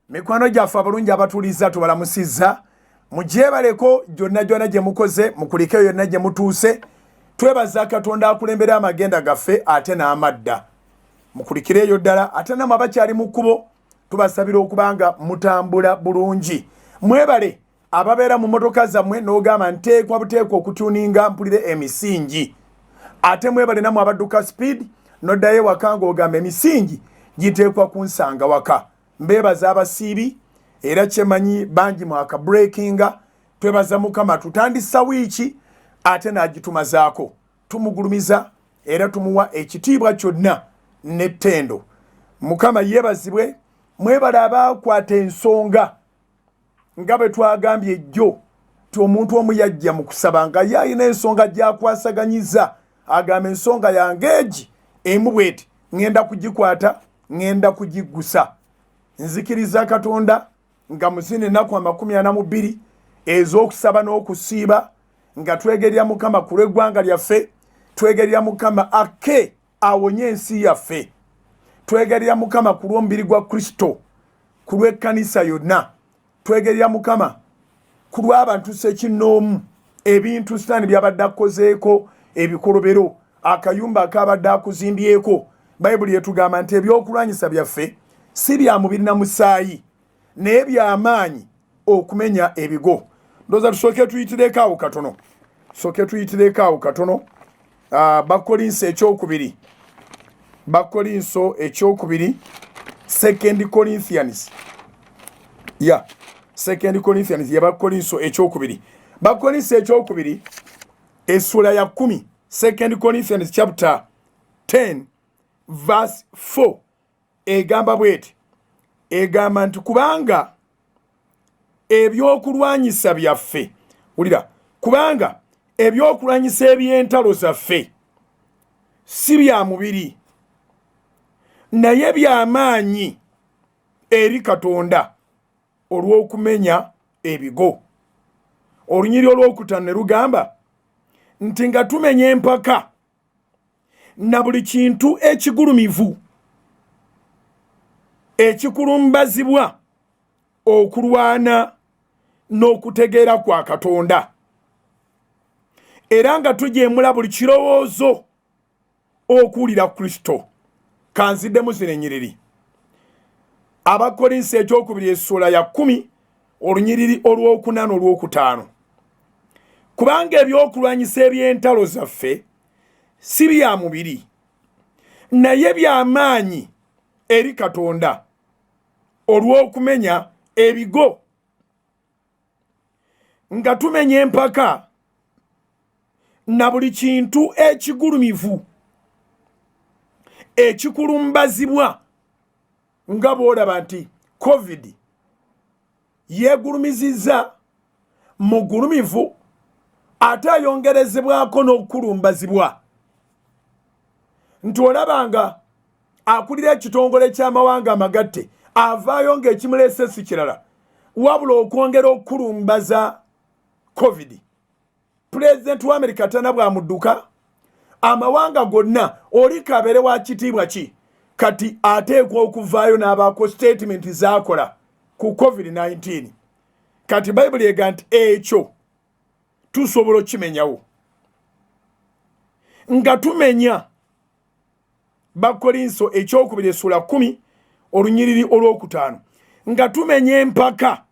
mikwano gyaffe abalungi abatuliza tubalamusizza mugyebaleko gyonna gye mukoze mukulike yonna gye mutuuse twebaza Katonda akulembera amagenda gaffe ate n'amadda mukulikireyo ddala ate namwe abakyali mu kkubo tubasabira okubanga mutambula bulungi mwebale ababeera mu motoka zammwe n'ogamba nteekwa buteekwa okutuuninga mpulire emisingi ate mwebale namwe abadduka speed noddayo ewaka ng'ogamba emisingi giteekwa kunsanga waka mbebaza abasiibi era kyemanyi bangi mwaka breakinga twebaza Mukama tutandisa wiiki ate n'agitumazaako tumugulumiza era tumuwa ekitiibwa kyonna n'ettendo Mukama yeebazibwe mwebale abakwata ensonga nga bwe twagambye jjo ti omuntu omu yajja mu kusaba nga yalina ensonga gy'akwasaganyiza agamba ensonga yange egi emu bweti ŋŋenda kugikwata ŋŋenda kugiggusa nzikiriza Katonda nga muzina ennaku 42 ez'okusaba n'okusiiba nga twegerera Mukama ku lw'eggwanga lyaffe twegerera Mukama ake awonye ensi yaffe twegerera Mukama ku lw'omubiri gwa Kristo ku lw'ekkanisa yonna twegerera Mukama ku lw'abantu ssekinnoomu ebintu Sitaani by'abadde akozeeko ebikolobero akayumba akabadde akuzimbyeko Bayibuli yetugamba nti ebyokulwanyisa byaffe si bya mubiri na musaayi naye by'amaanyi okumenya ebigo ndoza tusooke tuyitireko awo katono Bakolinso ekyokubiri 2 Corinthians ya Bakolinso ekyokubiri Bakolinso ekyokubiri essula ya 10 2 Corinthians chapter 10 verse 4 egamba bweti egamba nti kubanga ebyokulwanyisa byaffe wulira kubanga ebyokulwanyisa eby'entalo zaffe si bya mubiri naye by'amaanyi eri Katonda olw'okumenya ebigo olunyiri olw'okutaano ne lugamba nti nga tumenya empaka na buli kintu ekigulumivu ekikulumbazibwa okulwana n'okutegeera kwa Katonda era nga tujeemula buli kirowoozo okuwulira Kristo kanziddemu zino ennyiriri Abakolinso ekyokubiri essula ya 10 olunyiriri olw'okuna n'olw'okutaano kubanga ebyokulwanyisa eby'entalo zaffe si bya mubiri naye by'amaanyi eri Katonda olw'okumenya ebigo nga tumenya empaka na buli kintu ekigulumivu ekikulumbazibwa nga bw'olaba nti COVID yeegulumizizza mu gulumivu ate ayongerezebwako n'okukulumbazibwa nti olabanga akulira ekitongole ky'amawanga amagatte avaayo ng'ekimuleese si kirala wabula okwongera okukulumbaza COVID pulezidenti wa Amerika tana bwamudduka amawanga gonna oli kabere wa kitiibwa ki kati ateekwa okuvaayo n'abaako statement z'akola ku COVID-19 kati Bayibuli ega nti ekyo tusobola okimenyawo nga tumenya Bakolinso ekyokubiri essula 10 olunyiriri olw'okutaano nga tumenya empaka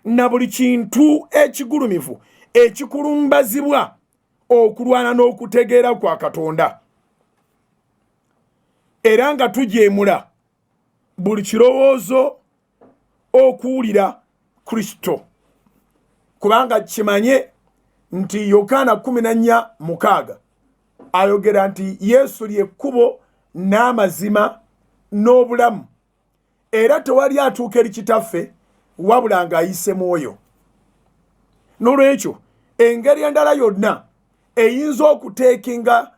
na buli kintu ekigulumivu ekikulumbazibwa okulwana n'okutegeera kwa Katonda era nga tujeemula buli kirowoozo okuwulira Kristo kubanga kimanye nti Yokaana 14:6 ayogera nti Yesu ly'ekkubo n'amazima n'obulamu era tewali atuuka eri Kitaffe wabula ng'ayise mu oyo n'olwekyo engeri endala yonna eyinza okuteekinga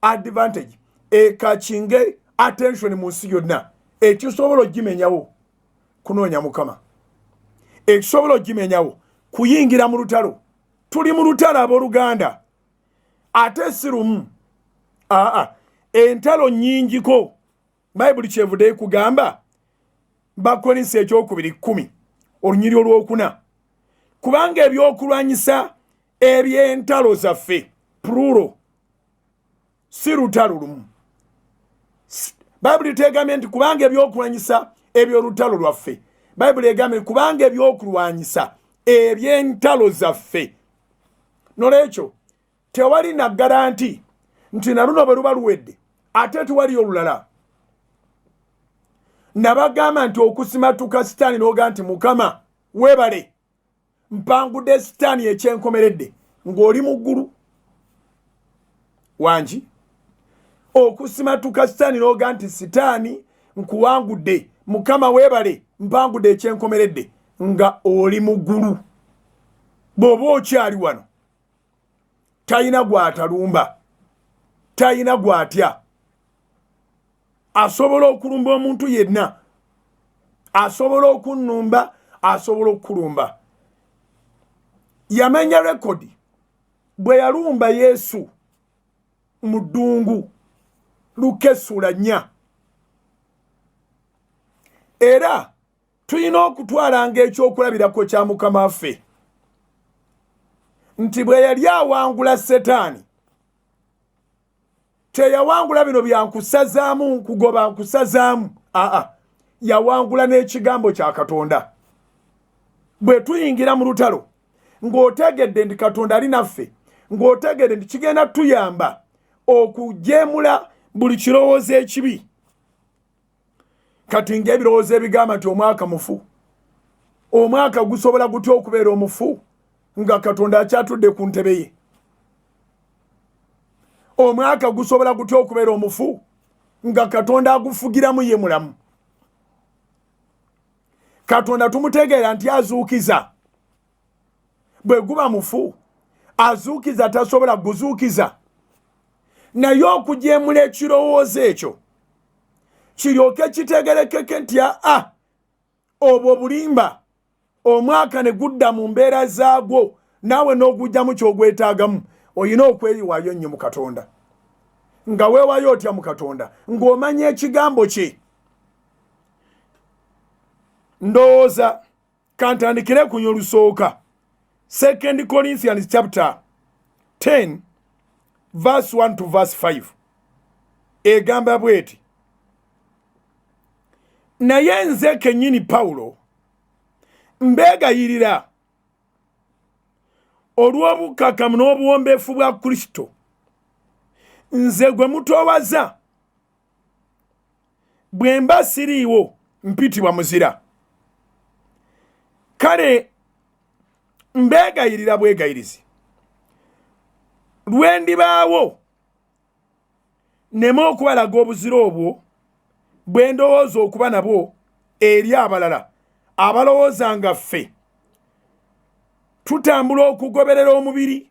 advantage ekakinge attention mu nsi yonna ekisobola ogimenyawo kunoonya Mukama ekisobola ogimenyawo kuyingira mu lutalo tuli mu lutalo abooluganda ate si lumu entalo nnyingiko Bayibuli kyevudde kugamba Bakolinsi ekyokubiri 10 olunyiri olwokuna kubanga ebyokulwanyisa eby'entalo zaffe plural si lutalo lumu. Bayibuli tegambye nti kubanga ebyokulwanyisa eby'olutalo lwaffe. Bayibuli egambye kubanga ebyokulwanyisa eby'entalo zaffe. Nolwekyo tewali na garanti nti na luno bwe luba luwedde ate tewali olulala. Nabagamba nti okusimatuka sitaani n'oga nti Mukama weebale mpangudde sitaani ekyenkomeredde ng'oli mu ggulu wangi. Okusimatuka sitaani n'oga nti sitaani nkuwangudde Mukama weebale mpangudde ekyenkomeredde nga oli mu ggulu. Bw'oba okyali wano talina gwatalumba, talina gwatya. Asobola okulumba omuntu yenna, asobola okunnumba, asobola okukulumba. Yamenya rekodi bwe yalumba Yesu mu ddungu Luka essula 4. Era tulina okutwalanga ekyokulabirako kya Mukama waffe nti bwe yali awangula Setaani teyawangula bino byankusazaamu nkugoba nkusazaamu. Yawangula n'ekigambo kya Katonda. Bwe tuyingira mu lutalo ng'otegedde nti Katonda ali naffe, ng'otegedde nti kigenda tuyamba okujeemula buli kirowoozo ekibi. Kati ng'ebirowoozo ebigamba nti omwaka mufu, omwaka gusobola gutya okubeera omufu nga Katonda akyatudde ku ntebe ye? Omwaka gusobola gutya okubeera omufu nga Katonda agufugiramu ye mulamu? Katonda tumutegeera nti azuukiza. Bwe guba mufu azuukiza tasobola guzuukiza. Naye okujeemula ekirowoozo ekyo kiryoke kitegerekeke nti obwo bulimba, omwaka ne gudda mu mbeera zaagwo naawe n'ogujjamu ky'ogwetaagamu, olina okweyiwaayo nnyo mu Katonda. Nga weewaayo otya mu Katonda ng'omanya ekigambo kye. Ndowooza kantandikire ku lusooka 2 Corinthians chapter 10 verse 1 to verse 5. Egamba bweti, naye nze kennyini Pawulo mbeegayirira olw'obukakamu n'obuwombeefu bwa Kristo, nze gwe mutoowaza bwe mba siriiwo mpitibwa muzira. Kale mbeegayirira bwegayirizi lwe ndibaawo nneme okubalaga obuzira obwo bwe ndowooza okuba nabwo eri abalala abalowooza nga ffe tutambula okugoberera omubiri.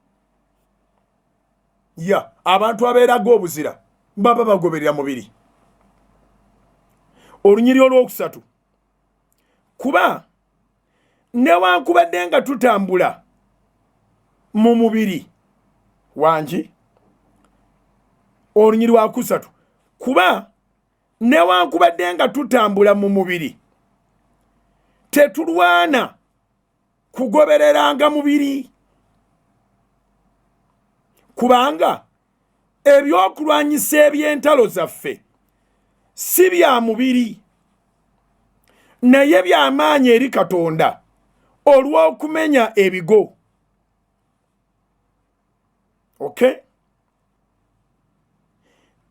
Abantu abeeraga obuzira baba bagoberera mubiri. Olunyiri olwokusatu, kuba newankubadde nga tutambula mu mubiri wangi. Olunyiri lwa kusatu, kuba newankubadde nga tutambula mu mubiri tetulwana kugobereranga mubiri, kubanga ebyokulwanyisa eby'entalo zaffe si bya mubiri naye by'amaanyi eri Katonda olw'okumenya ebigo. Okay?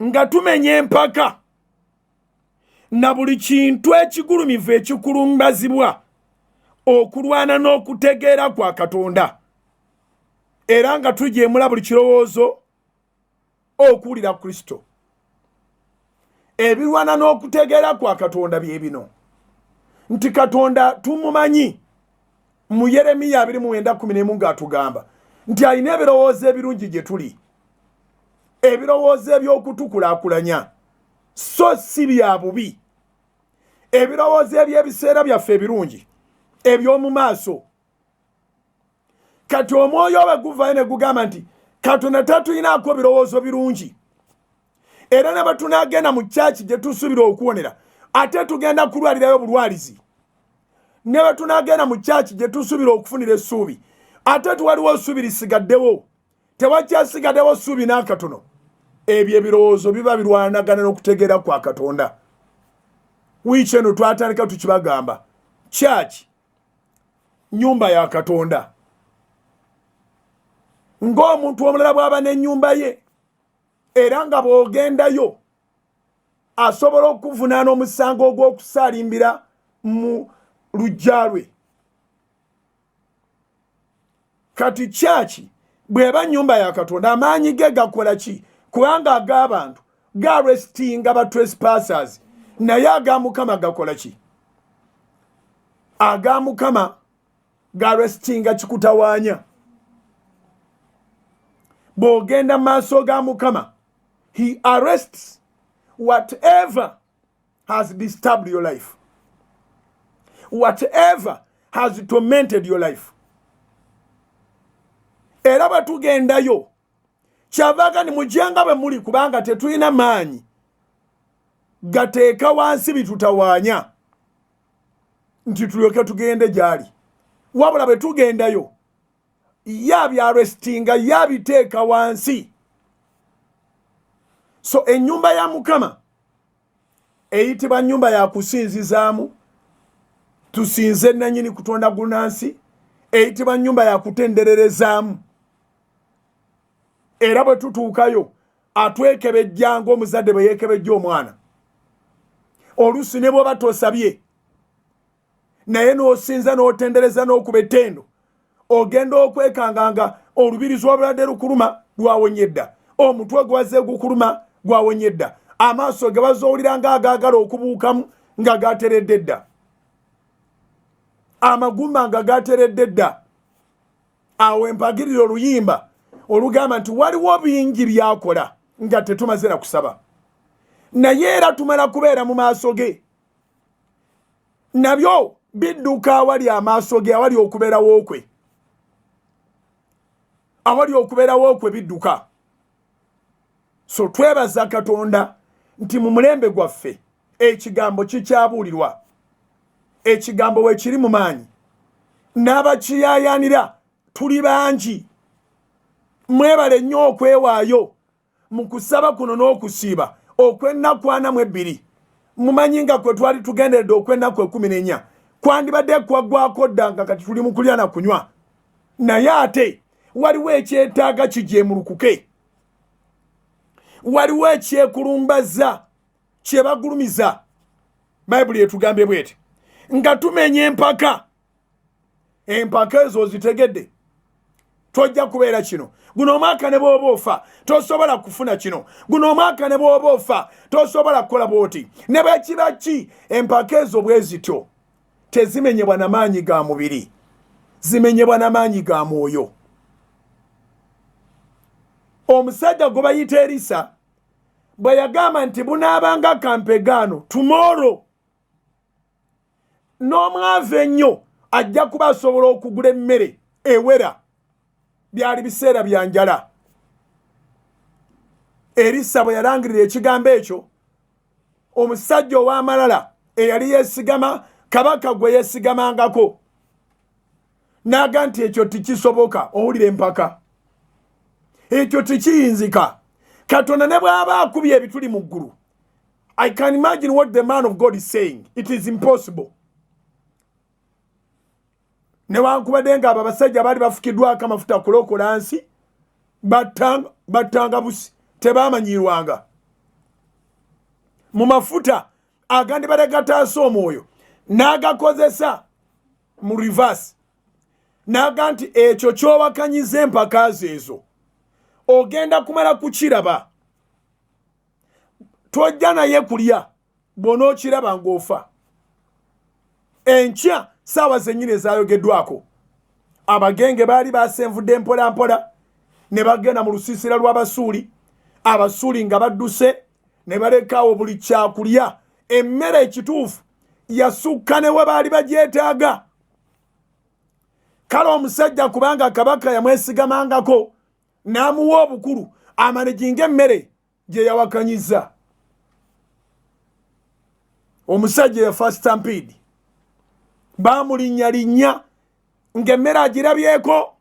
Nga tumenya empaka na buli kintu ekigulumivu ekikulumbazibwa okulwana n'okutegeera kwa Katonda, era nga tujeemula buli kirowoozo okuwulira Kristo. Ebirwana n'okutegeera kwa Katonda bye bino nti Katonda tumumanyi. Mu Yeremiya 29:11 ng'atugamba nti alina ebirowoozo ebirungi gye tuli, ebirowoozo eby'okutukulaakulanya so si bya bubi, ebirowoozo eby'ebiseera byaffe ebirungi eby'omu maaso. Kati omwoyo bwe guvaayo ne gugamba nti Katonda tatulinaako birowoozo birungi, era ne bwe tunaagenda mu kyaki gye tusuubira okuwonera ate tugenda kulwalirayo bulwalizi ne bwe tunagenda mu church gye tusubira okufunira essuubi ate tuwaliwo essuubi lisigaddewo tewakyasigaddewo essuubi n'akatono ebyo ebirowoozo biba birwanagana n'okutegeera kwa Katonda. Wiiki eno twatandika tukibagamba church nyumba ya Katonda ng'omuntu omulala bw'aba n'ennyumba ye era nga bw'ogendayo asobola okuvunaana omusango ogw'okusaalimbira mu lujja lwe. Kati church bw'eba nnyumba ya Katonda amaanyi ge gakola ki? Kubanga ag'abantu ga-arrestinga ba trespassers naye aga Mukama gakola ki? Aga Mukama ga-arrestinga kikutawaanya. Bw'ogenda maaso ga Mukama, he arrests whatever has disturbed your life, whatever has tormented your life. Era bwe tugendayo kyavaga ni mujjenga bwe muli kubanga tetulina maanyi gateeka wansi bitutawaanya nti tulyoke tugende gyali. Wabula bwe tugendayo yabyarestinga yabiteeka wansi. So ennyumba ya Mukama eyitibwa nnyumba ya kusinzizaamu, tusinze nannyini kutonda gunansi, eyitibwa nnyumba ya kutendererezaamu. Era bwe tutuukayo atwekebejja ng'omuzadde bwe yeekebejja omwana. Oluusi ne bw'oba tosabye naye n'osinza n'otendereza n'okuba ettendo ogenda okwekanganga olubirizi obulwadde lukuluma lwawonye dda, omutwe gwaze gukuluma gwawonye dda, amaaso ge bazoowulira ng'agaagala okubuukamu nga gateredde dda, amagumba nga gateredde dda. Awo empagirira oluyimba olugamba nti waliwo bingi byakola nga tetumaze na kusaba, naye era tumala kubeera mu maaso ge, nabyo bidduka awali amaaso ge, awali okubeerawo kwe, awali okubeerawo kwe bidduka. So twebaza Katonda nti mu mulembe gwaffe ekigambo kikyabuulirwa, ekigambo we kiri mu maanyi, n'abakiyaayaanira tuli bangi. Mwebale nnyo okwewaayo mu kusaba kuno n'okusiiba okw'ennaku 42. Mumanyi nga kwe twali tugenderedde okw'ennaku 14 kwandibadde kwaggwako dda nga kati tuli mu kulya na kunywa, naye ate waliwo ekyetaaga kijeemulukuke, waliwo ekyekulumbaza kyebagulumiza. Bayibuli etugambye bwete nga tumenya empaka. Empaka ezo zitegedde tojja kubeera kino, guno omwaka ne bw'oba ofa tosobola kufuna kino, guno omwaka ne bw'oba ofa tosobola kukola bwoti, ne bwe kiba ki. Empaka ezo bwe zityo tezimenyebwa na maanyi ga mubiri, zimenyebwa na maanyi ga mwoyo. Omusajja gwe bayita Erisa bwe yagamba nti bunaabanga kampegaano tomorrow n'omwavu ennyo ajja kuba asobola okugula emmere ewera, byali biseera bya njala. Erisa bwe yalangirira ekigambo ekyo, omusajja ow'amalala eyali yeesigama kabaka gwe yeesigamangako n'aga nti ekyo tikisoboka. Owulira empaka, ekyo tikiyinzika. Katonda ne bw'aba akubye ebituli mu ggulu, I can imagine what the man of God is saying. It is impossible. Newankubadde ng'abo abasajja baali bafukiddwako amafuta kulokola nsi, battanga busi, tebaamanyirwanga. Mu mafuta agandi badagataasa omwoyo n'agakozesa mu reverse, n'aga nti ekyo ky'owakanyiza empaka ezo ogenda kumala kukiraba, tojja naye kulya bw'onookiraba ng'ofa. Enkya saawa zennyini ezayogeddwako, abagenge baali basenvudde mpola mpola ne bagenda mu lusiisira lw'Abasuuli, Abasuuli nga badduse ne balekaawo buli kyakulya. Emmere ekituufu yasukka ne we baali bagyetaaga. Kale omusajja kubanga kabaka yamwesigamangako n'amuwa obukulu amanejinga emmere gye yawakanyiza. omusajja yafa Stampede bamulinya ng'emmere agirabyeko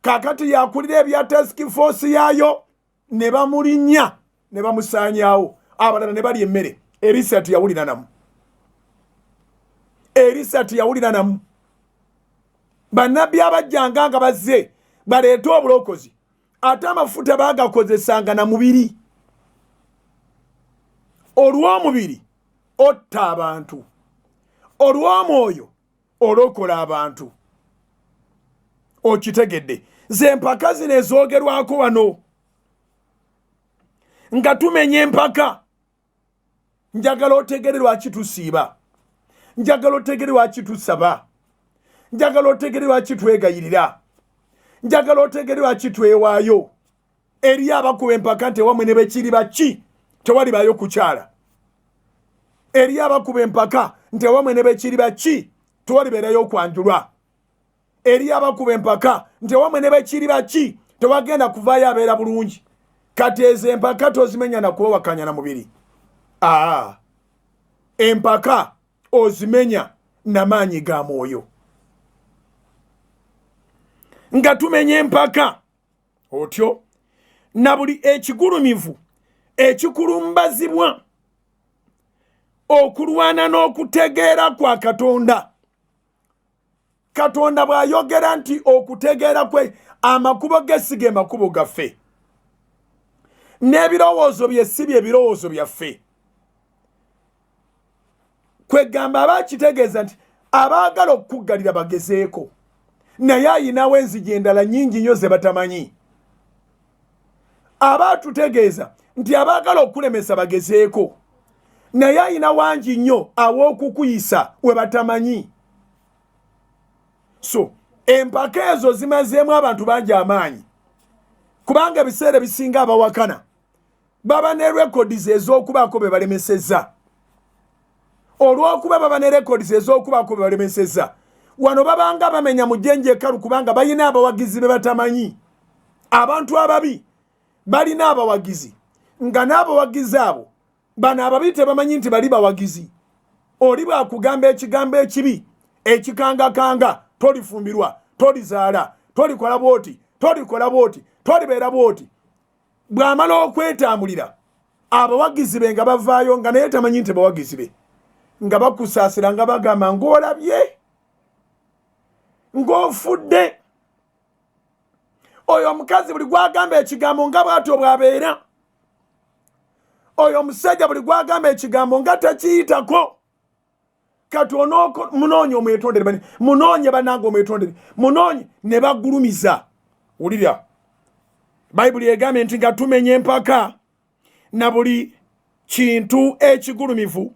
kakati yakulira ebya task force yaayo ne bamulinya ne bamusaanyaawo abalala ne bali emmere erisa teyawulira namu bannabbi abajjanga nga bazze baleete obulokozi ate amafuta baagakozesanga na mubiri olw'omubiri otta abantu olw'omwoyo olokola abantu okitegedde ze empaka zino ezoogerwako wano nga tumenya empaka njagala otegere lwaki tusiiba njagala otegere lwaki tusaba njagala otegere lwaki twegayirira njagala otegere lwaki twewaayo eri abakuba empaka nti wamwe ne bekiri baki tewalibayo kukyala eri abakuba empaka nti wamwe ne bekiri baki tewalibeerayo okwanjulwa eri abakuba empaka nti wamwe ne bekiri baki tewagenda kuvaayo abeera bulungi kati ezo empaka tozimenya nakuba wakanya na mubiri empaka ozimenya namaanyi ga mwoyo nga tumenya empaka otyo na buli ekigulumivu ekikulumbazibwa okulwana n'okutegeera kwa Katonda. Katonda bw'ayogera nti okutegeera kwe amakubo g'essiga makubo gaffe n'ebirowoozo bye si bye birowoozo byaffe kwegamba abakitegeeza nti abaagala okukuggalira bagezeeko naye ayinawo enzigi endala nnyingi nnyo ze batamanyi abaatutegeeza nti abaagala okulemesa bagezeeko naye ayina wangi nnyo aw'okukuyisa we batamanyi so empaka ezo zimazeemu abantu bangi amaanyi kubanga ebiseera bisinga abawakana baba ne rekodizi ez'okubaako be balemesezza olw'okuba baba ne rekodizi ez'okubaako be balemesezza wano babanga bamenya mu jjenje ekalu kubanga balina abawagizi be batamanyi abantu ababi balina abawagizi nga n'abawagizi abo bano ababi tebamanyi nti bali bawagizi oli bwakugamba ekigambo ekibi ekikangakanga tolifumbirwa tolizaala tolikola bwoti tolikola bwoti tolibeera bwoti bw'amala okwetambulira abawagizi be nga bavaayo nga naye tamanyi nti bawagizi be nga bakusaasira nga bagamba ng'olabye ng'ofudde oyo omukazi buli gwagamba ekigambo nga bw'atyo bw'abeera oyo omusajja buli gwagamba ekigambo nga takiyitako kati munonye omwetondere munonye banange omwetondere munonye ne bagulumiza wulira bayibuli egambye nti nga tumenya empaka na buli kintu ekigulumivu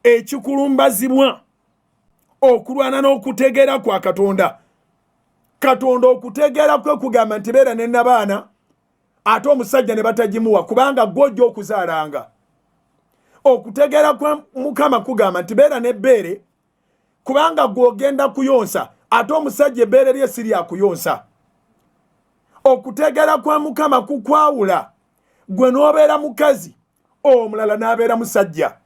ekikulumbazibwa okulwana n'okutegeera kwa Katonda. Katonda okutegeera kwe kugamba nti beera ne nabaana ate omusajja ne batagimuwa kubanga gw'ojja okuzaalanga. Okutegeera kwa Mukama kugamba nti beera n'ebbeere kubanga gw'ogenda kuyonsa ate omusajja ebbeere lye si lyakuyonsa. Okutegeera kwa Mukama kukwawula gwe n'obeera mukazi omulala n'abeera musajja.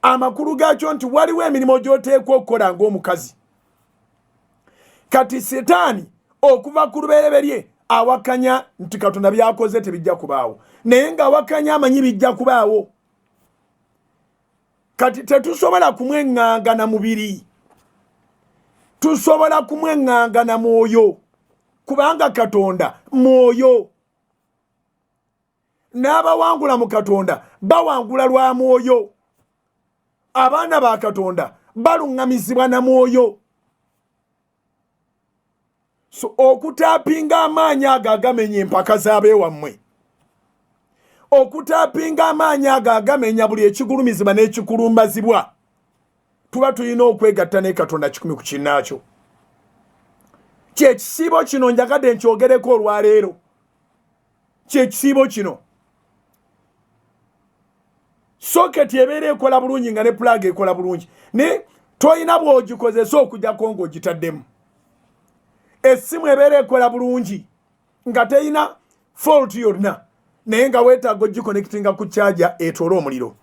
Amakulu gaakyo nti waliwo emirimu gy'oteekwa okukola ng'omukazi. Kati Setaani okuva ku lubereberye awakanya nti Katonda byakoze tebijja kubaawo naye ng'awakanya amanyi bijja kubaawo. Kati tetusobola kumweŋŋanga na mubiri, tusobola kumweŋŋanga na mwoyo kubanga Katonda mwoyo. N'abawangula mu Katonda bawangula lwa mwoyo. Abaana ba Katonda baluŋŋamizibwa na mwoyo. So okutaapinga amaanyi ago agamenya empaka z'abeewammwe, okutaapinga amaanyi ago agamenya buli ekigulumizibwa n'ekikulumbazibwa, tuba tulina okwegatta ne Katonda 100 ku kinnaakyo. Kyekisiibo kino njagadde nkyogereko olwaleero. Kyekisiibo kino soketi ebeera ekola bulungi nga ne plug ekola bulungi ne toyina bw'ogikozesa okujjako ng'ogitaddemu. Essimu ebeera ekola bulungi nga teyina fault yonna naye nga weetaaga ogiconnectinga ku charger etwole omuliro.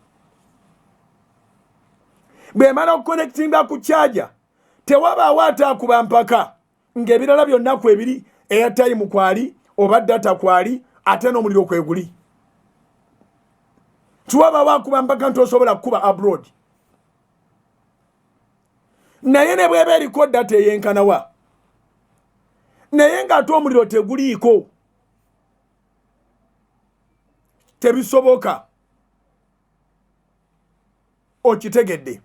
bwe mala connectinga ku charger tewabaawo ataakuba mpaka ng'ebirala byonna kwebiri airtime kwali oba data kwali ate n'omuliro kweguli tiwabaawo akuba mpaka nti osobola kukuba abroad naye ne bweba eriko data eyenkanawa naye ng'ate omuliro teguliiko tebisoboka okitegedde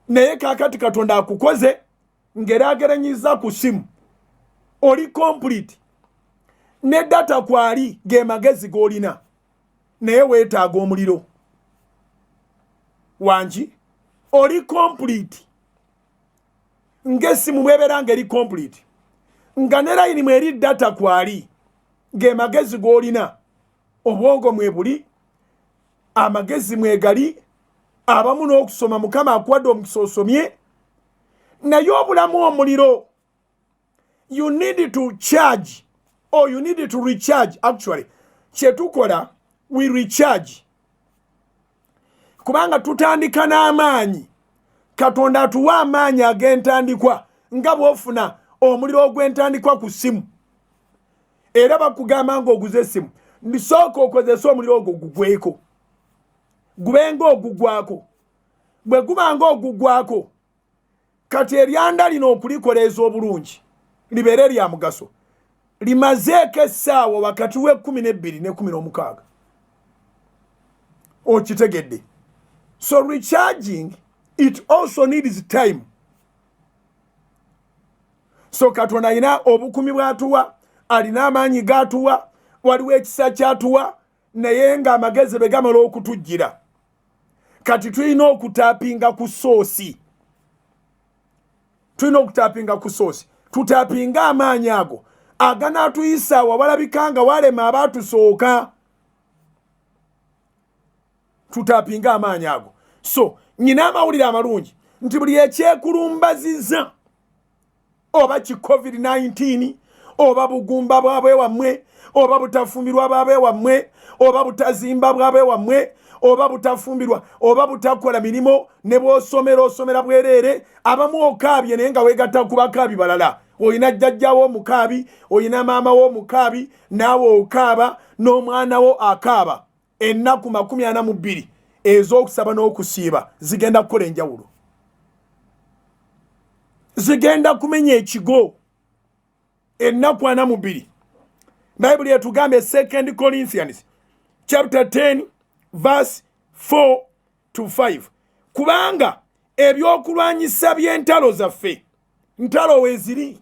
naye kaakati Katonda akukoze ng'eraageranyiza ku simu oli complete ne data kwali ge magezi g'olina naye weetaaga omuliro wangi oli complete ng'essimu bw'ebeera ng'eri complete nga ne layini mweri data kwali ge magezi g'olina obwongo mwebuli amagezi mwegali abamu n'okusoma Mukama akuwadde omukisa osomye naye obulamu omuliro you need to charge or you need to recharge. Actually kyetukola we recharge kubanga tutandika n'amaanyi Katonda atuwa amaanyi ag'entandikwa nga bw'ofuna omuliro ogw'entandikwa ku simu era bakugamba ng'oguze essimu ndisooka okozesa omuliro ogwo gugweko gubenga ogugwako bwe gubanga ogugwako kati eryanda lino okulikoleeza obulungi libeere lya mugaso limazeeko essaawa wakati we12 ne 16 okitegedde. So recharging it also needs time. So Katonda alina obukumi bw'atuwa alina amaanyi g'atuwa waliwo ekisa ky'atuwa naye ng'amagezi be gamala okutujjira kati tulina okutaapinga ku soosi tutaapinga amaanyi ago aganaatuyisa awalabika nga walema abaatusooka tutaapinga amaanyi ago. So nyina amawulire amalungi nti buli ekyekulumbaziza oba ki COVID-19 oba bugumba bwabwe wammwe oba butafumbirwa bwabwe wammwe oba butazimba bwabwe wammwe oba butafumbirwa oba butakola mirimo ne bw'osomera bwereere abamu okaabye naye nga weegatta ku bakaabi balala oyina jjajjawo omukaabi oyina maama wo omukaabi naawe okaaba n'omwana wo akaaba ennaku 42 ez'okusaba n'okusiiba zigenda kukola enjawulo zigenda kumenya ekigo ennaku 42. Bible yatugambe 2 Corinthians chapter 10 verse 4 to 5 kubanga ebyokulwanyisa by'entalo zaffe ntalo weziri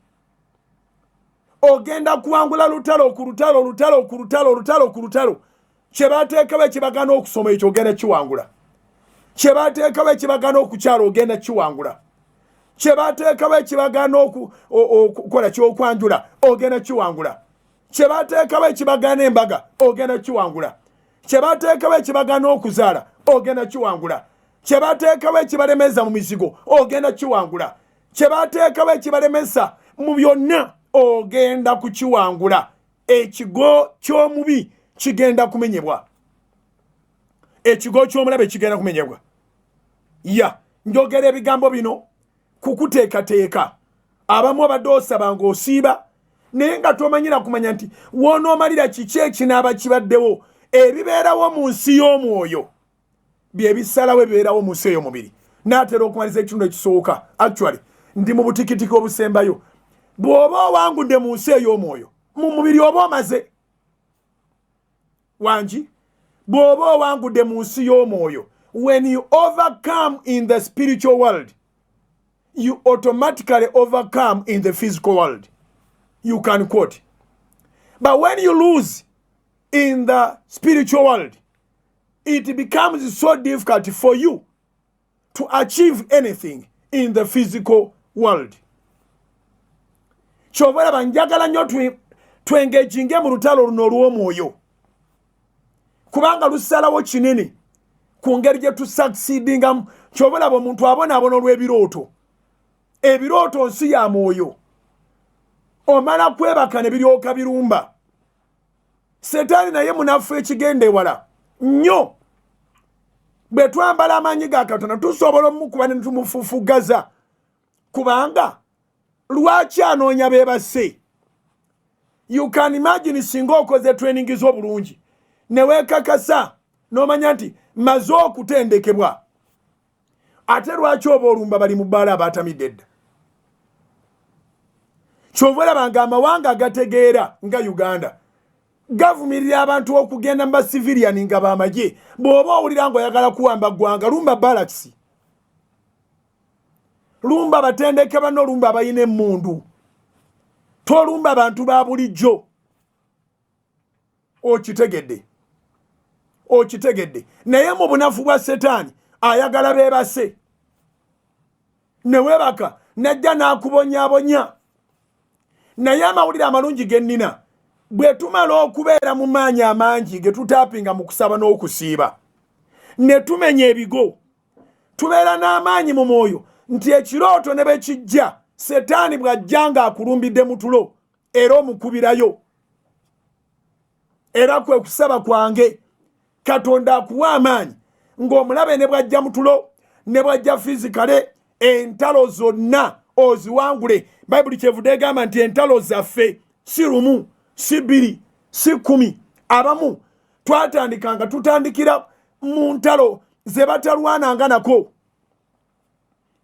ogenda kuwangula lutalo ku lutalo kyebateekawo ekibagana okusoma ekyo ogenda kiwangula kyebateekawo ekibagana okukyala ogenda kiwangula kyebateekawo ekibagana okukola kyokwanjula ogenda kiwangula kyebateekawo ekibagana embaga ogenda kiwangula kyebateekawo ekibagana okuzaala ogenda kiwangula kyebateekawo ekibalemeza mu mizigo ogenda kiwangula kyebateekawo ekibalemesa mu byonna ogenda kukiwangula ekigo ky'omubi kigenda kumenyebwa ekigo ky'omulabe kigenda kumenyebwa njogera ebigambo bino kukuteekateeka abamu abadde osaba ng'osiiba naye nga tomanyira kumanya nti wonoomalira kiki ekinaaba kibaddewo ebibeerawo mu nsi y'omwoyo bye bisalawo ebibeerawo mu nsi ey'omubiri naatera okumaliza ekitundu ekisooka actually ndi mu butikitiki obusembayo bw'oba owangudde mu nsi ey'omwoyo mu mubiri oba omaze wangi bw'oba owangudde mu nsi y'omwoyo when you overcome in the spiritual world you automatically overcome in the physical world. You can quote. But when you lose in the spiritual world, it becomes so difficult for you to achieve anything in the physical world. Kyobala banjagala nnyo twengeginge mu lutalo luno olw'omwoyo kubanga lusalawo kinene ku ngeri gye tusucceedingamu. Kyobala omuntu abonaabona olw'ebirooto ebirooto nsi ya mwoyo omala kwebaka ne biryoka birumba. Setaani naye munafu ekigenda ewala nnyo bwe twambala amaanyi ga Katonda tusobola omukuba ne tumufufugaza kubanga lwaki anoonya beebase. You can imagine singa okoze training z'obulungi ne weekakasa n'omanya nti maze okutendekebwa ate lwaki oba olumba bali mu bbaala abaatamidde edda. Kyova olabanga amawanga agategeera nga Uganda gavumirira abantu okugenda mu basivilian nga b'amagye. Bw'oba owulira ng'oyagala kuwamba ggwanga lumba balakisi, lumba abatendeke banno, lumba abayina emmundu, tolumba abantu ba bulijjo. Okitegedde, okitegedde. Naye mu bunafu bwa Setaani ayagala beebase, ne weebaka najja n'akubonyaabonya. Naye amawulire amalungi ge nnina bwe tumala okubeera mu maanyi amangi ge tutaapinga mu kusaba n'okusiiba ne tumenya ebigo, tubeera n'amaanyi mu mwoyo nti ekirooto ne bwe kijja Setaani bw'ajja ng'akulumbidde mu tulo era omukubirayo. Era kwe kusaba kwange Katonda akuwa amaanyi ng'omulabe ne bw'ajja mu tulo ne bw'ajja fizikale entalo zonna oziwangule. Bayibuli kyevudde egamba nti entalo zaffe si lumu, si bbiri, si 10. Abamu twatandikanga tutandikira mu ntalo ze batalwananga nako.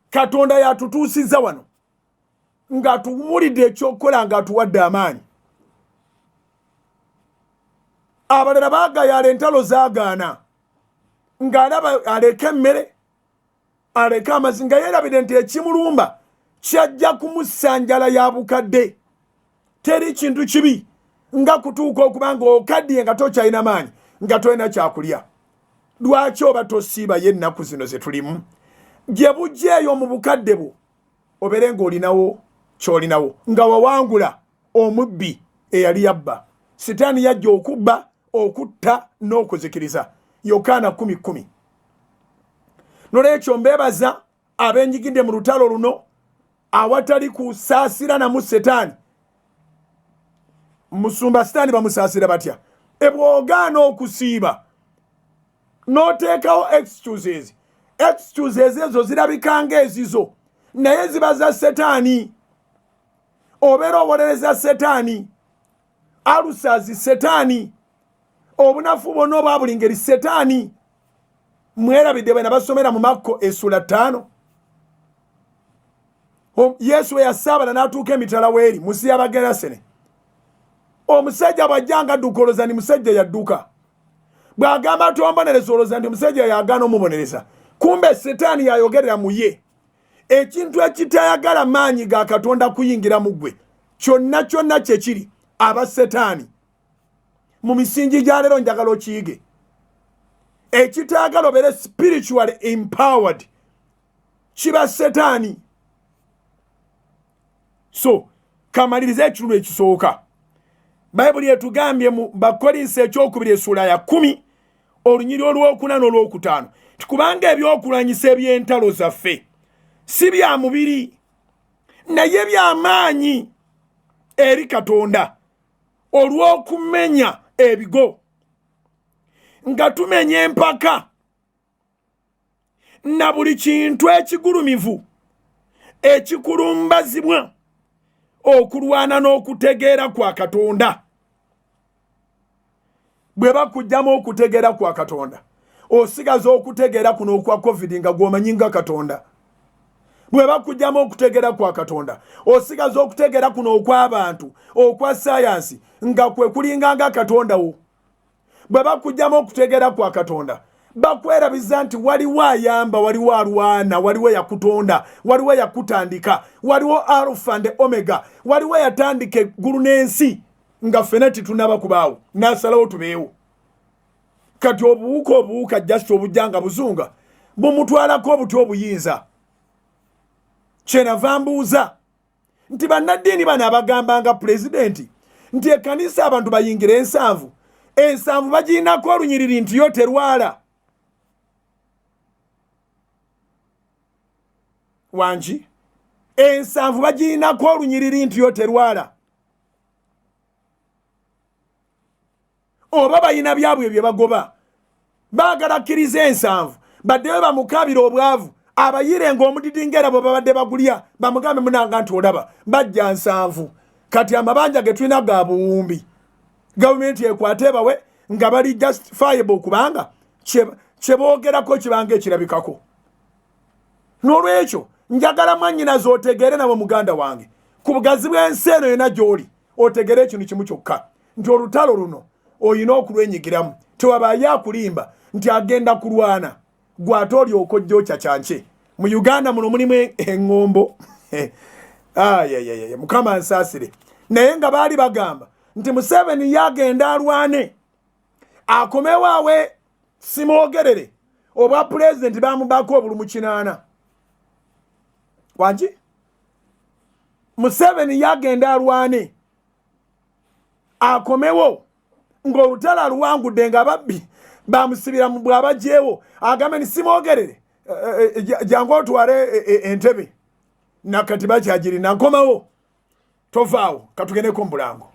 Katonda yatutuusiza wano ng'atuwulidde ekyokukola ng'atuwadde amaanyi. Abalala baagayala entalo zaagaana ng'alaba aleka emmere, aleka amazzi, nga yeerabidde nti ekimulumba kyajja kumussa njala ya bukadde. Teri kintu kibi nga kutuuka okuba ng'okaddiye nga tokyalina maanyi, nga tolina kyakulya. Lwaki oba tosiiba ye ennaku zino ze tulimu? Gye bujjeeyo mu bukadde bwo obeere ng'olinawo ky'olinawo, nga wawangula omubbi eyali yabba. Setaani yajja okubba, okutta n'okuzikiriza. Yokaana 10:10. Nolwekyo mbeebaza ab'enjigidde mu lutalo luno awatali kusaasira namu Setaani. Musumba Setaani bamusaasira batya? Ebwogaana okusiiba n'oteekawo excuses ezo zirabika ezizo naye ziba za Setaani. Obeera obonereza Setaani, alusazi Setaani, obunafu bwonna obwa buli ngeri Setaani. Mwerabidde bwe nabasomera mu Makko essula 5. Yesu we yasaabala n'atuuka emitala w'eri musi y'Abagerasene. Omusajja bw'ajjanga adduka olowooza ni musajja yadduka. Bw'agamba tombonereza olowooza nti omusajja yagaana omubonereza. Kumbe Setaani yayogerera mu ye. Ekintu ekitayagala maanyi ga Katonda kuyingira mu ggwe kyonna kyonna kye kiri aba Setaani. Mu misingi gya leero njagala okiyige. Ekitayagala obeere spiritually empowered kiba Setaani. So kamaliriza ekitundu ekisooka. Bayibuli etugambye mu Bakolinsi ekyokubiri essula ya 10 olunyiri olw'okuna n'olwokutaano kubanga ebyokulwanyisa eby'entalo zaffe si bya mubiri naye by'amaanyi eri Katonda olw'okumenya ebigo, nga tumenya empaka na buli kintu ekigulumivu ekikulumbazibwa okulwana n'okutegeera kwa Katonda. Bwe bakugyamu okutegeera kwa Katonda osigaza okutegeera kuno okwa COVID nga gw'omanyi nga Katonda. Bwe bakugyamu okutegeera kwa Katonda osigaza okutegeera kuno okw'abantu okwa sayansi nga kwe kulinga nga Katonda wo. Bwe bakugyamu okutegeera kwa Katonda bakwerabiza nti waliwo ayamba, waliwo alwana, waliwo yakutonda, waliwo yakutandika, waliwo Alpha and Omega, waliwo yatandika eggulu n'ensi nga ffenna titunaba kubaawo n'asalawo tubeewo. Kati obuwuka just obujjanga buzunga bumutwalako obutya obuyinza. Kyenava mbuuza nti bannaddiini bano abagambanga pulezidenti nti ekkanisa abantu bayingira ensanvu bagirinako olunyiriri nti yo terwala. Wangi ensanvu bagirinako olunyiriri nti yo terwala. Oba bayina byabwe bye bagoba baagala kkiriza ensanvu baddeyo bamukabira obwavu abayire ng'omudidingera bwe babadde bagulya bamugambe munanga nti olaba bajja 7 kati amabanja ge tulina ga buwumbi gavumenti ekwate bawe nga bali justifiable kubanga kyeboogerako kibanga ekirabikako. N'olwekyo njagala mwannyina z'otegeere nabo muganda wange ku bugazi bw'ensi eno yonna gy'oli otegere ekintu kimu kyokka nti olutalo luno olina okulwenyigiramu tewabaayo akulimba nti agenda kulwana gwate olyoka ojja okyakyanke. Mu Uganda muno mulimu eŋŋombo mukama nsaasire naye nga baali bagamba nti Museveni yagenda alwane akomewo awe simwogerere obwa pulezidenti bamubako obulumu 8 wangi Museveni yagenda alwane akomewo ng'olutalo aluwangudde nga babbi bamusibira mu bw'abajeewo agambe ni simwogerere jangu otwale entebe nakati bakyagirina nkomawo tovaawo katugendeko mu bulango.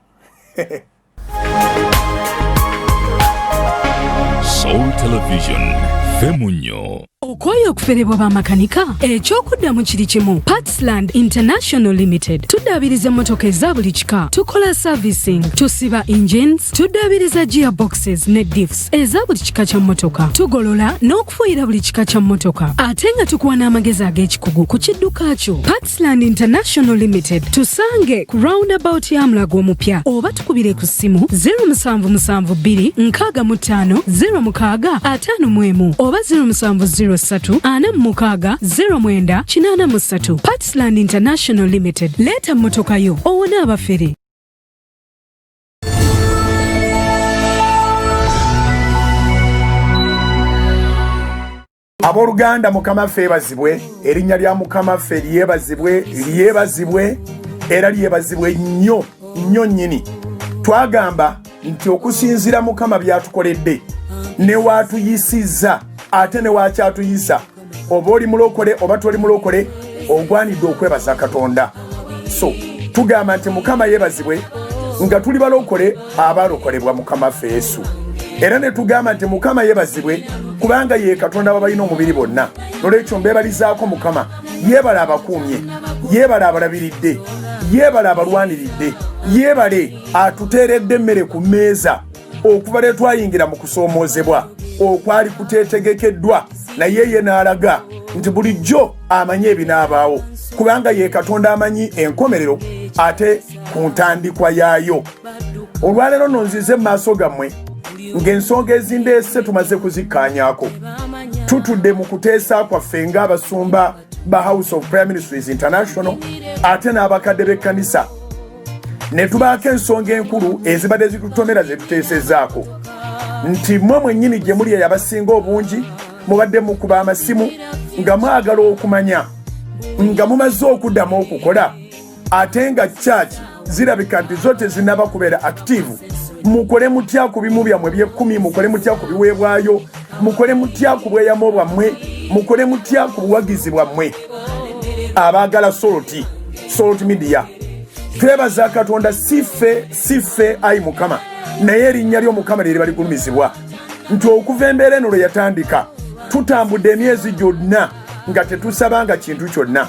Soul Television Femunyo Okoye okuferebwa b'amakanika ekyokuddamu kiri kimu. Partsland International Limited tuddaabiriza emmotoka eza buli kika, tukola servicing, tusiba engines, tuddaabiriza gearboxes ne diffs eza buli kika kya mmotoka, tugolola n'okufuuyira buli kika kya mmotoka ate nga tukuwa n'amagezi ag'ekikugu ku kidduka kyo. Partsland International Limited tusange ku roundabout ya Mulago omupya oba tukubire ku ssimu 0772 65 0651 oba 0703 0983. Partsland International Limited. Leta mmotoka yo owone abafere. Aboluganda mukama ffe bazibwe erinnya lya mukama ffe lyebazibwe era lyebazibwe nnyo nnyini. Twagamba nti okusinzira mukama byatukoledde ne watuyisizza ate ne wakyatuyisa oba oli mulokole oba toli mulokole ogwanidde okwebaza Katonda. So tugamba nti mukama yebazibwe nga tuli balokole abalokolebwa mukama ffe Yesu, era ne tugamba nti mukama yebazibwe kubanga ye Katonda babalina omubiri bonna. Nolwekyo mbebalizaako mukama yeebale abakuumye, yeebale abalabiridde, yeebale abalwaniridde, yeebale atuteeredde emmere ku mmeeza okuva lwe twayingira mu kusoomoozebwa okwali kuteetegekeddwa naye ye n'alaga nti bulijjo amanyi ebinaabaawo kubanga ye Katonda amanyi enkomerero ate ku ntandikwa yaayo. Olwaleero nonzize mu maaso gammwe ng'ensonga ezindeese tumaze kuzikkaanyaako. Tutudde mu kuteesa kwaffe ng'abasumba ba House of Prayer Ministries International ate n'abakadde b'ekkanisa ne tubaako ensonga enkulu ezibadde zitutomera ze tuteesezzaako nti mmwe mwennyini gye muli eyabasinga obungi mubadde mukuba amasimu nga mwagala okumanya nga mumaze okuddamu okukola ate nga church zirabika nti zo tezinnaba kubeera active. Mukole mutya ku bimu byammwe by'ekkumi, mukole mutya ku biweebwayo, mukole mutya ku bweyamo bwammwe, mukole mutya ku buwagizi bwammwe. Abaagala Salt Media twebaza Katonda siffe ayi mukama naye erinnya ly'omukama lye baligulumizibwa nti okuva embeera eno lwe yatandika tutambudde emyezi gyonna nga tetusabanga kintu kyonna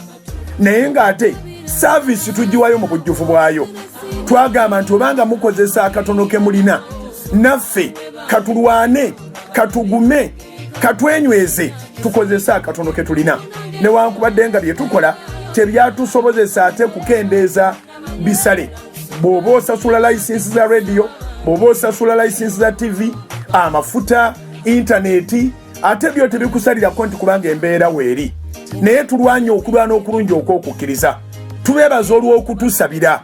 naye ng'ate saavisi tugiwayo mu bujjufu bwayo. Twagamba nti obanga mukozesa akatono ke mulina naffe katulwane, katugume, katwenyweze tukozesa akatono ke tulina. Newankubadde nga bye tukola tebyatusobozesa ate kukendeeza bisale. Bw'oba osasula layisinsi za radio, bw'oba osasula layisinsi za TV, amafuta, intaneti, ate byo tebikusalirako nti kubanga embeera weeri. Naye tulwanye okulwana okulungi okw'okukkiriza. Tubeebaza olw'okutusabira,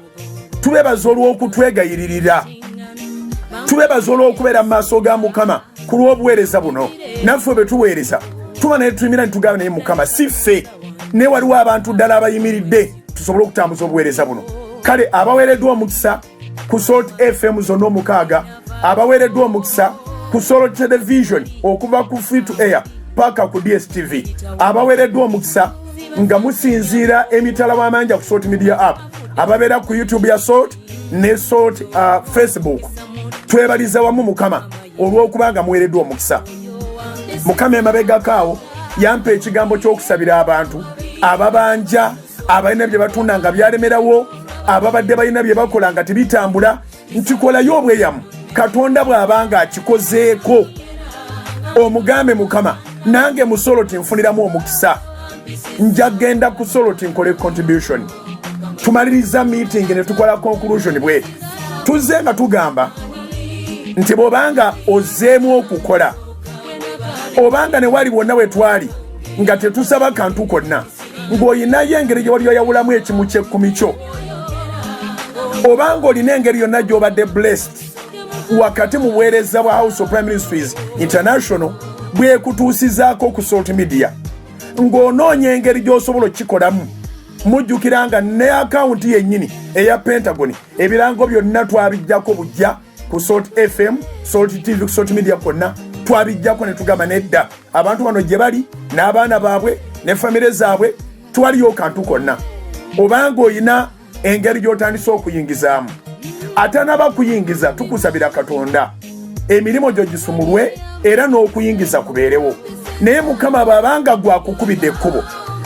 tubeebaza olw'okutwegayiririra, tubeebaza olw'okubeera mu maaso ga mukama ku lw'obuweereza buno. Naffe bwe tuweereza tuba naye tuyimira ne tugamba naye mukama si ffe, ne waliwo abantu ddala abayimiridde tusobole okutambuza obuweereza buno. Kale abaweereddwa omukisa ku Salt FM zonna 6, abaweereddwa omukisa ku Salt Television okuva ku free to air paka ku DSTV, abaweereddwa omukisa nga musinziira emitala w'amanja ku Salt Media app, ababeera ku YouTube ya Salt ne Salt Facebook. Twebaliza wamu mukama olw'okuba nga muweereddwa omukisa. Mukama emabegakaawo yampa ekigambo ky'okusabira abantu ababanja abalina bye batunda nga byalemerawo ababadde balina bye bakola nga tebitambula nkikolayo obweyamu Katonda bw'abanga akikozeeko omugambe Mukama nange musolo tinfuniramu omukisa nja genda ku solo tinkole contribution tumaliriza meeting ne tukola conclusion bwe tuzze nga tugamba nti bobanga ozzeemu okukola obanga ne wali wonna we twali nga tetusaba kantu konna ng'olinayo engeri gye wali oyawulamu ekimu ky'ekkumi kyo obanga olina engeri yonna gy'obadde blessed wakati mu buweereza bwa House of Prayer Ministries International bwekutuusizaako ku social media ng'onoonya engeri gy'osobola okikolamu mujjukira nga ne akawunti yennyini eya Pentagon ebirango byonna twabijjako bujja ku Salt FM, Salt TV, Salt Media konna twabijjako ne tugamba nedda abantu bano gye bali n'abaana baabwe ne famire zaabwe twaliyo kantu konna obanga oyina engeri gy'otandisa okuyingizaamu atanaba kuyingiza tukusabira Katonda emirimu gyo gisumulwe era n'okuyingiza kubeerewo naye Mukama babanga gwakukubidde ekkubo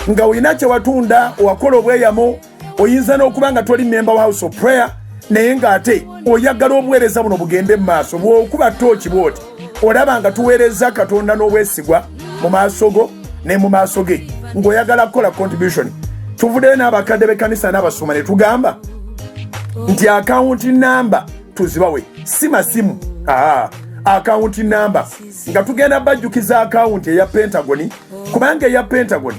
nga olina kye watunda owakola obweyamo oyinza n'okuba nga toli member wa House of Prayer naye ng'ate oyagala obuweereza buno bugende mu maaso bw'okuba tooki bw'oti olaba nga tuweereza Katonda n'obwesigwa mu maaso go ne mu maaso ge ng'oyagala kukola contribution tuvuddeyo n'abakadde b'ekkanisa n'abasoma ne tugamba nti akawunti namba tuzibawe si masimu akawunti namba nga tugenda bajjukiza akawunti eya Pentagon kubanga eya Pentagon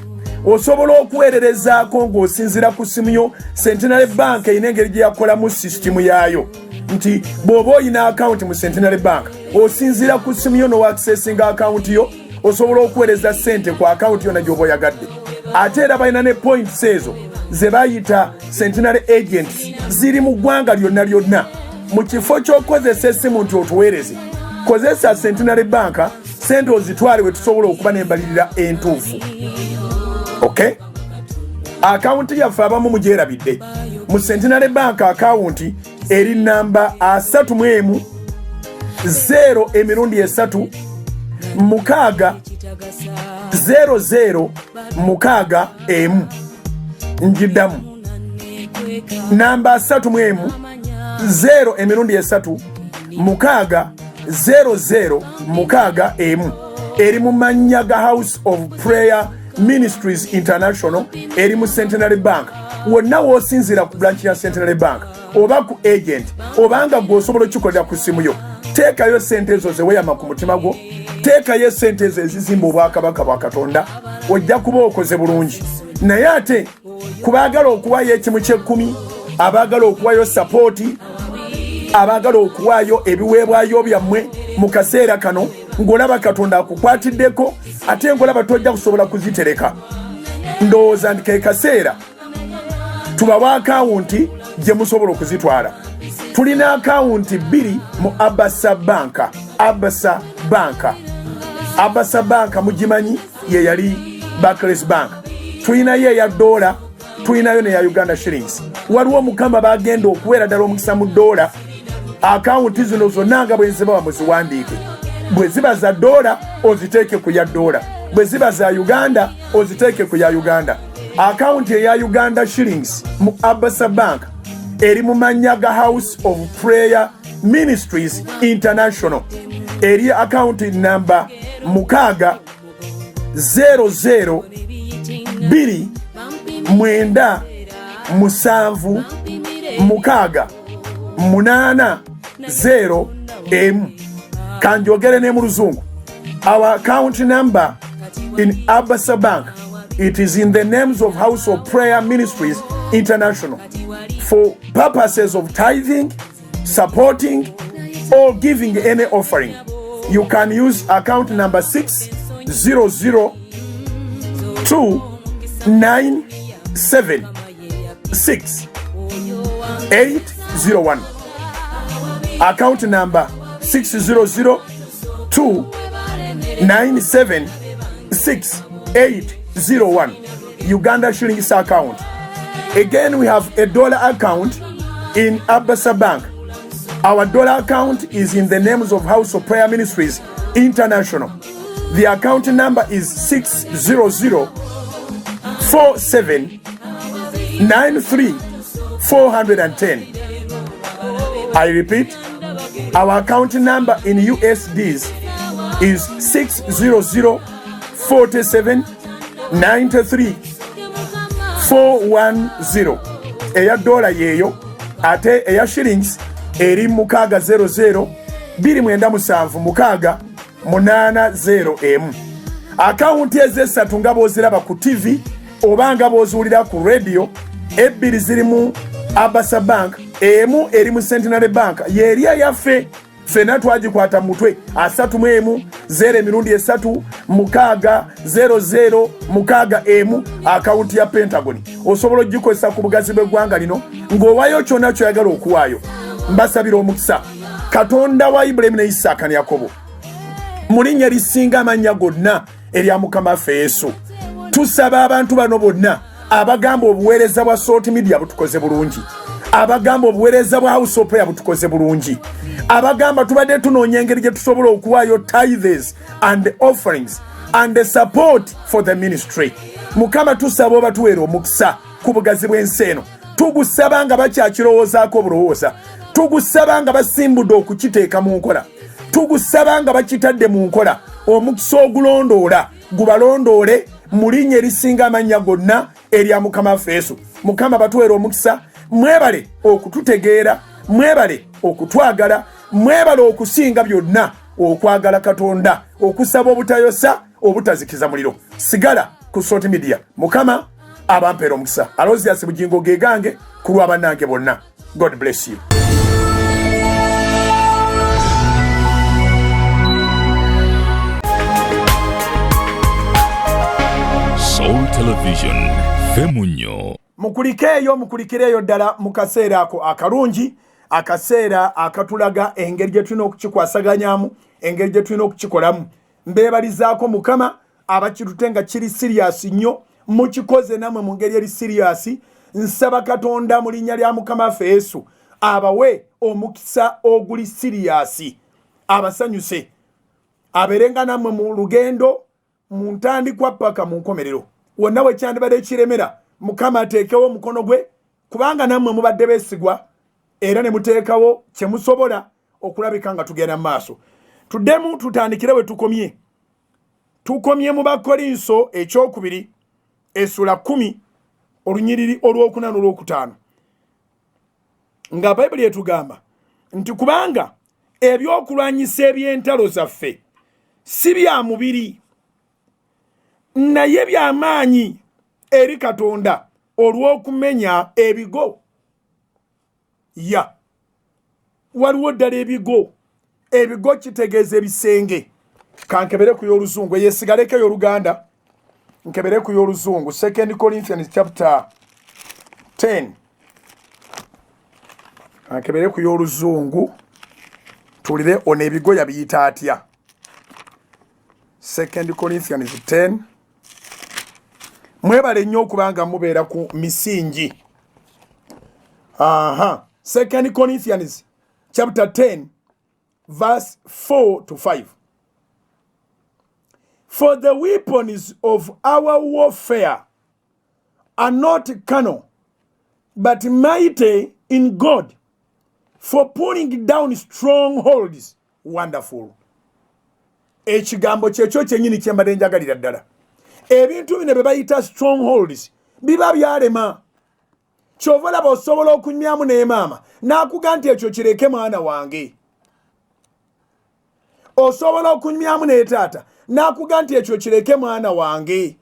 osobola okuweererezaako ng'osinzira ku simu yo Centenary Bank erina engeri gye yakolamu sisitimu yaayo nti bw'oba oyina akawunti mu Centenary Bank osinzira ku simu yo n'owakisesinga akawunti yo osobola okuweereza ssente ku akawunti yonna gy'oba oyagadde ate era balina ne points ezo ze bayita Centenary Agents ziri mu ggwanga lyonna mu kifo ky'okozesa essimu nti otuweereze kozesa Centenary Bank sente ozitwale we tusobola okuba n'embalirira entuufu okay akawunti yaffe abamu mugyerabidde mu Centenary Bank akawunti eri namba 31 0 6 00 6 njiddamu namba 31 0 6 00 6 eri mu mannya ga House of Prayer Ministries International eri mu Centenary Bank wonna w'osinzira ku branch ya Centenary Bank oba ku agent obanga gw'osobola okukikolera ku simu yo teekayo ssente ezo ze weeyama ku mutima gwo teekayo ssente ezo ezizimba obwakabaka bwa Katonda ojja kuba okoze bulungi naye ate kubaagala okuwaayo ekimu ky'ekkumi abaagala okuwaayo sapooti abaagala okuwaayo ebiweebwayo byammwe mu kaseera kano ng'olaba Katonda akukwatiddeko ate ng'olaba tojja kusobola kuzitereka ndowooza nti ke kaseera tubawa akawunti gye musobola okuzitwala tulina akawunti 2 mu Abasa Bank mugimanyi ye yali Barclays Bank tulinayo eya $, tulinayo neya Uganda shillings waliwo Mukama bagenda okuweera ddala omukisa mu $. Akawunti zino zonna nga bwe zibawa muziwandiike bwe ziba za $, oziteeke ku ya $, bwe ziba za Uganda oziteeke ku ya Uganda. Akawunti eya Uganda shillings mu Abasa Bank eri mu mannya ga House of Prayer Ministries International eri akawunti namba 6 00 2 9 7 6 8 0 M. Kanjogere ne mu Luzungu. Our account number in Abasa Bank, it is in the names of House of Prayer Ministries International for purposes of tithing, supporting, or giving any offering. You can use account number 6002976 account number 6002976 Uganda shillings account. Again, we have a $, account in Abasa Bank. Our $, account is in the names of House of Prayer Ministries International. The account number is 600-4793-410. I repeat, our account number in USDs is 600-4793-410. Eya dollar yeyo ate eya shillings eri mukaga 00-2976-80M. Account ezesatu nga boziraba ku TV obanga bozuulira ku radio, ebbiri zirimu Abasa Bank, emu eri mu Centenary Bank, yeria yaffe fena twagikwata mutwe 3-3-3-6-00-00-M account ya Pentagon. Osobola ogikozesa ku bugazi bw'eggwanga lino ng'owayo kyonna kyoyagala okuwaayo. Mbasabira omukisa Katonda wa Ibrahim ne Isaka ne Yakobo mu linnya lisinga amannya gonna erya Mukama waffe Yesu. Tusaba abantu bano bonna abagamba obuweereza bwa Salt Media butukoze bulungi, abagamba obuweereza bwa House of Prayer butukoze bulungi, abagamba tubadde tunoonya engeri gye tusobola okuwaayo tithes and offerings and the support for the ministry. Mukama tusaba obatuweera omukisa ku bugazi bw'ensi eno. Tugusaba nga bakyakirowoozaako obulowooza, tugusaba nga basimbudde okukiteeka mu nkola, tugusaba nga bakitadde mu nkola. Omukisa ogulondoola gubalondoole mu linnya erisinga amannya gonna erya Mukama waffe Yesu. Mukama batuweera omukisa. Mwebale okututegeera, mwebale okutwagala, mwebale okusinga byonna okwagala Katonda, okusaba obutayosa, obutazikiza muliro. Sigala ku Salt Media. Mukama abampeera omukisa. Alozias bugingo gegange ku lwa bannange bonna. God bless you. Soul Television Femunyo. Mukulikireyo ddala mu kaseera ako akalungi, akaseera akatulaga engeri gye tulina okukikwasaganyamu, engeri gye tulina okukikolamu. Mbeebalizaako Mukama abakitute nga kiri serious nnyo, mukikoze namwe mu ngeri eri serious. Nsaba Katonda mu linnya lya Mukama waffe Yesu abawe omukisa oguli serious, abasanyuse, abeerenga namwe mu lugendo mu ntandikwa paka mu nkomerero. Wonna we kyandibadde kiremera, Mukama ateekewo omukono gwe, kubanga nammwe mubadde beesigwa era ne muteekawo kye musobola okulabika nga tugenda mu maaso. Tuddemu tutandikire we tukomye. Tukomye mu Bakolinso ekyokubiri essula 10 olunyiriri olw'okuna n'olw'okutaano. Nga Bayibuli etugamba nti kubanga ebyokulwanyisa eby'entalo zaffe si bya mubiri naye by'amaanyi eri Katonda olw'okumenya ebigo. Waliwo ddala ebigo. Ebigo kitegeeza ebisenge. Kankebere ku y'Oluzungu, yeesigaleko y'Oluganda. Nkebere ku y'Oluzungu, 2 Corinthians chapter 10. Kankebere ku y'Oluzungu tulire ono ebigo yabiyita atya. 2 Corinthians 10. Mwebale nnyo okubanga mubeera ku misingi. 2 Corinthians chapter 10 verse 4 to 5. For the weapons of our warfare are not carnal, but mighty in God for pulling down strongholds. Wonderful. Ekigambo kyekyo kyennyini kye mbadde njagalira ddala. Ebintu bino bye bayita strongholds biba byalema. Kyova olaba osobola okunywamu ne maama n'akuga nti ekyo kireke mwana wange. Osobola okunywamu ne taata n'akuga nti ekyo kireke mwana wange.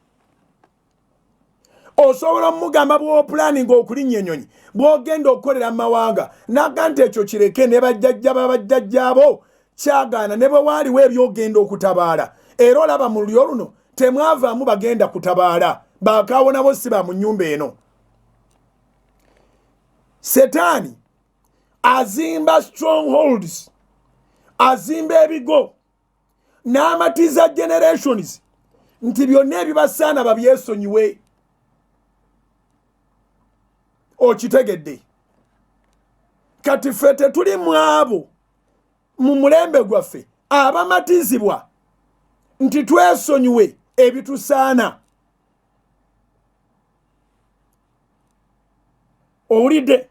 Osobola omugamba bw'opulaninga okulinnya ennyonyi bw'ogenda okukolera mu mawanga n'aga nti ekyo kireke ne bajjajja babajjajjaabo kyagaana ne bwe waaliwo ebyogenda okutabaala. Era olaba mu lulyo luno temwavaamu bagenda kutabaala, baakaawo nabo si ba mu nnyumba eno. Setaani azimba strongholds, azimba ebigo n'amatiza generations nti byonna ebibasaana babyesonyiwe. Okitegedde? Kati ffe tetuli mu abo mu mulembe gwaffe abamatizibwa nti twesonyiwe ebitusaana. Owulidde?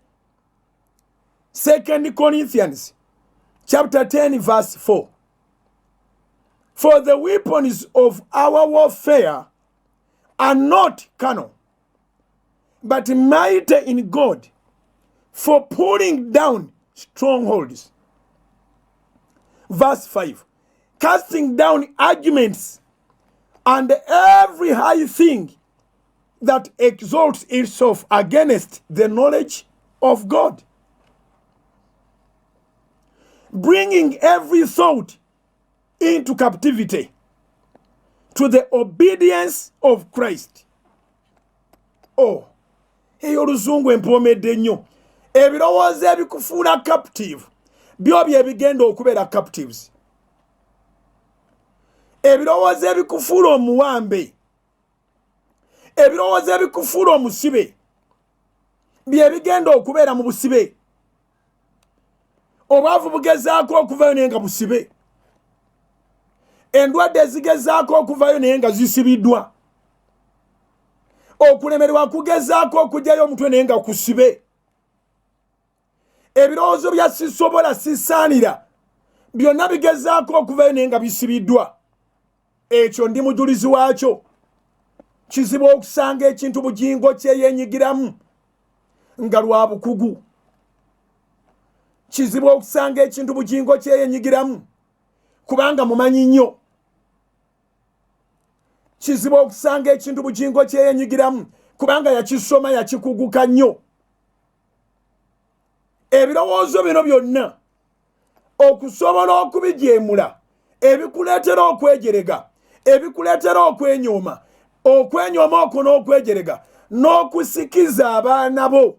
2 Corinthians chapter 10 verse 4. For the weapons of our warfare are not carnal, but mighty in God for pulling down strongholds. Verse 5. Casting down arguments and every high thing that exalts itself against the knowledge of God, bringing every thought into captivity to the obedience of Christ. Oh, eyo oluzungu empomedde nnyo. Ebirowoozo ebikufuula captive byo bye bigenda okubeera captives. Ebirowoozo ebikufuula omuwambe, ebirowoozo ebikufuula omusibe bye bigenda okubeera mu busibe. Obwavu bugezaako okuvayo naye nga busibe. Endwadde ezigezaako okuvayo naye nga zisibiddwa. Okulemerwa kugezaako okujjayo omutwe naye nga kusibe. Ebirowoozo bya sisobola sisaanira byonna bigezaako okuvayo naye nga bisibiddwa. Ekyo ndi mujulizi waakyo. Kizibu okusanga ekintu bugingo kyeyeenyigiramu nga lwa bukugu. Kizibu okusanga ekintu bugingo kyeyeenyigiramu kubanga mumanyi nnyo. Kizibu okusanga ekintu bugingo kyeyeenyigiramu kubanga yakisoma yakikuguka nnyo. Ebirowoozo bino byonna okusobola okubijeemula ebikuleetera okwejerega, ebikuleetera okwenyooma, okwenyooma okwo n'okwejerega n'okusikiza abaana bo,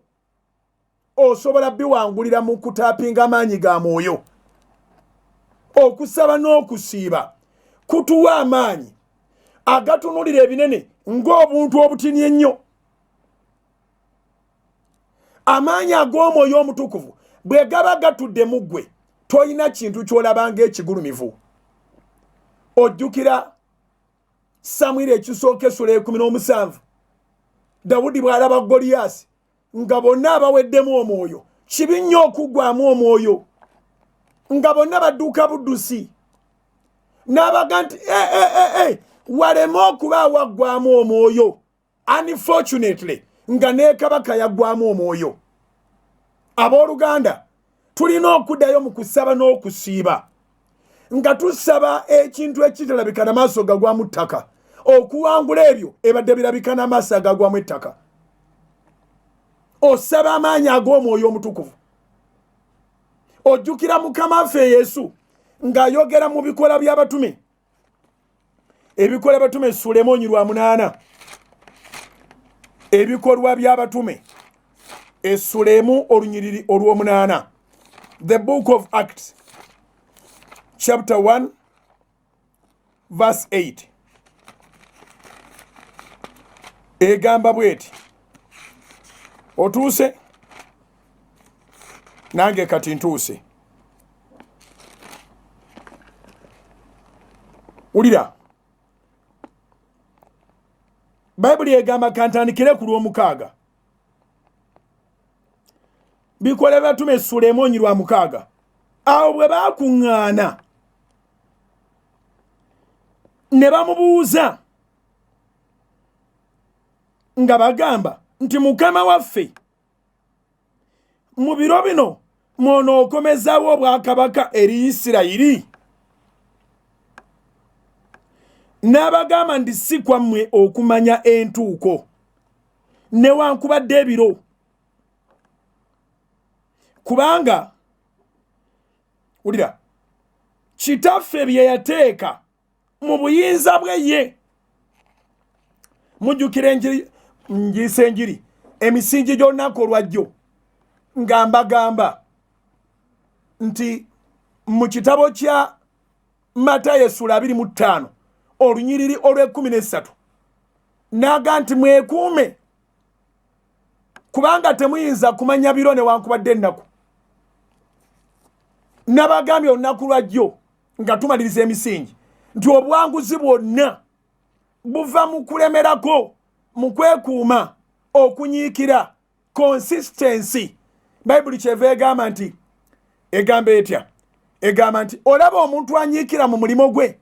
osobola biwangulira mu kutaapinga amaanyi ga mwoyo. Okusaba n'okusiiba kutuwa amaanyi agatunulira ebinene ng'obuntu obutini ennyo. Amaanyi ag'omwoyo omutukuvu bwe gaba gatudde mu ggwe, toyina kintu ky'olabanga ekigulumivu. Ojjukira Samwiri ekisooka essula 17. Dawudi bw'alaba Goliyaasi nga bonna abaweddemu omwoyo. Kibi nnyo okuggwaamu omwoyo nga bonna badduuka buddusi. N'abaga nti waleme okubaawo aggwaamu omwoyo. Unfortunately nga ne Kabaka yaggwaamu omwoyo. Abooluganda tulina okuddayo mu kusaba n'okusiiba nga tusaba ekintu ekitalabika n'amaaso gagwamu ttaka. Okuwangula ebyo ebadde birabika n'amaaso agagwamu ettaka. Osaba amaanyi ag'omwoyo omutukuvu. Ojjukira Mukama waffe Yesu ng'ayogera mu bikola by'abatume. Ebikola by'abatume Sulemaani lwa 8. Ebikolwa by'abatume Sulemaani olunyiriri olw'omunaana. The book of Acts chapter 1 verse 8. Egamba bweti. Otuuse? Nange kati ntuuse. Ulira. Bayibuli egamba kantandikire ku lw'omukaaga. Bikola by'abatume Sulemaani lwa 6. Awo bwe baakuŋŋaana ne bamubuuza nga bagamba nti Mukama waffe, mu biro bino mw'onookomezaawo obwakabaka eri Isirayiri? N'abagamba ndi si kwammwe okumanya entuuko newankubadde ebiro, kubanga ulira kitaffe bye yateeka mu buyinza bwe ye. Mujjukira njiisa enjiri emisingi gy'olunaku olwajjo nga mbagamba nti mu kitabo kya Matayo essula 25 olunyiriri olw'13 n'aga nti mwekuume kubanga temuyinza kumanya biro newankubadde ennaku. N'abagambye olunaku lwajjo nga tumaliriza emisingi nti obwanguzi bwonna buva mu kulemerako mu kwekuuma okunyiikira consistency. Bayibuli kyeva egamba nti egamba etya? Egamba nti olaba omuntu anyiikira mu mulimo gwe.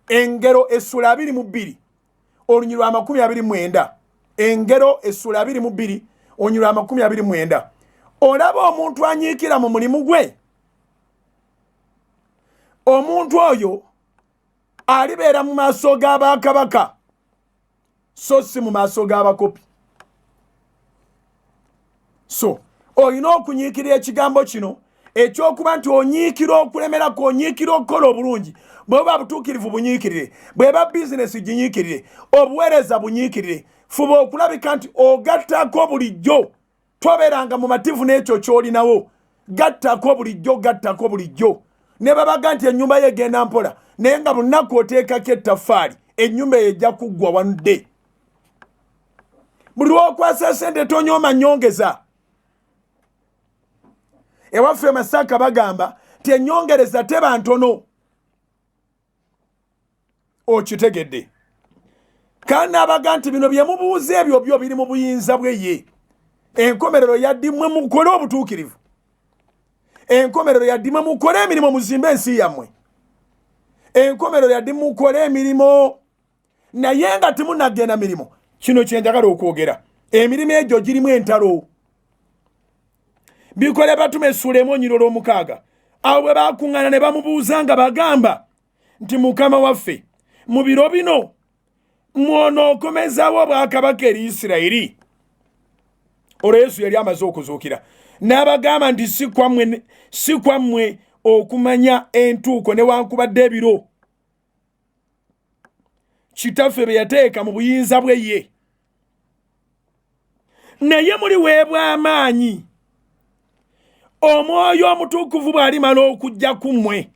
Engero essula 22 olunyiriri lwa 29. Engero essula 22 olunyiriri lwa 29. Olaba omuntu anyiikira mu mulimu gwe, omuntu oyo alibeera mu maaso g'abakabaka so si mu maaso g'abakopi. So olina okunyiikira ekigambo kino ekyokuba nti onyiikira okulemerako, onyiikira okukola obulungi. Bweba butuukirivu bunyiikirire, bweba bizinesi ginyiikirire, obuweereza bunyiikirire. Fuba okulabika nti ogattako bulijjo, tobeeranga mu mativu n'ekyo ky'olinawo. Gattako bulijjo, gattako bulijjo. Ne babaga nti ennyumba ye egenda mpola, naye nga bunaku oteekako ettaffaali, ennyumba eyo ejja kuggwa wanudde. Buli lw'okwasa sente tonyooma nnyongeza. Ewaffe Masaka bagamba ti ennyongereza teba ntono. Okitegedde. Kandi abaga nti bino bye mubuuza ebyo byo biri mu buyinza bwe ye. Enkomerero yaddimwe mukole obutuukirivu. Enkomerero yaddimwe mukole emirimu muzimbe ensi yammwe. Enkomerero yaddimwe mukole emirimu naye nga timunnagenda mirimu. Kino kye njagala okwogera. Emirimu egyo girimu entalo. Bikole Batume essula 1:6. Awo bwe bakuŋŋaana ne bamubuuza nga bagamba nti Mukama waffe mu biro bino mw'onookomezawo obwakabaka eri Isirayiri. Olwo Yesu yali amaze okuzuukira. N'abagamba nti si kwammwe okumanya entuuko newankubadde ebiro Kitaffe bye yateeka mu buyinza bwe ye. Naye muliweebwa amaanyi Omwoyo Omutukuvu bw'alimala okujja ku mmwe.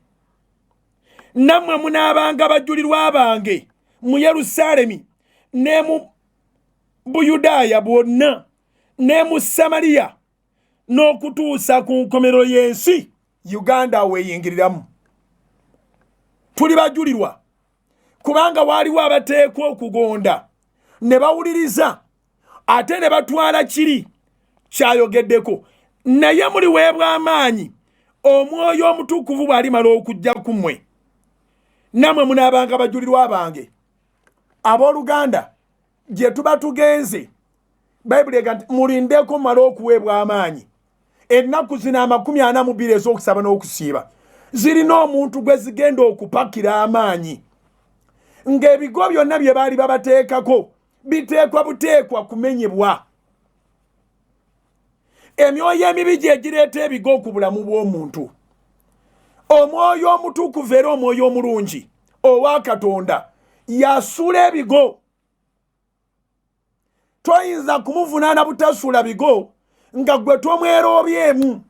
Nammwe munaabanga bajulirwa bange mu Yerusaalemi ne mu Buyudaaya bwonna ne mu Samaliya n'okutuusa ku nkomerero y'ensi. Uganda weeyingiriramu. Tuli bajulirwa kubanga waaliwo abateekwa okugonda ne bawuliriza ate ne batwala kiri kyayogeddeko. Naye muliweebwa amaanyi Omwoyo Omutukuvu bw'alimala okujja ku mmwe. Nammwe munaabanga bajulirwa bange. Abooluganda gye tuba tugenze, Bayibuli egamba nti mulindeko mumale okuweebwa amaanyi. Ennaku zino 42 ez'okusaba n'okusiiba zirina omuntu gwe zigenda okupakira amaanyi. Ng'ebigo byonna bye baali babateekako biteekwa buteekwa kumenyebwa. Emyoyo emibi gye gireeta ebigo ku bulamu bw'omuntu. Omwoyo Omutukuvu era Omwoyo omulungi owa Katonda yasuula ebigo. Toyinza kumuvunaana butasuula bigo nga gwe tomweroobyemu.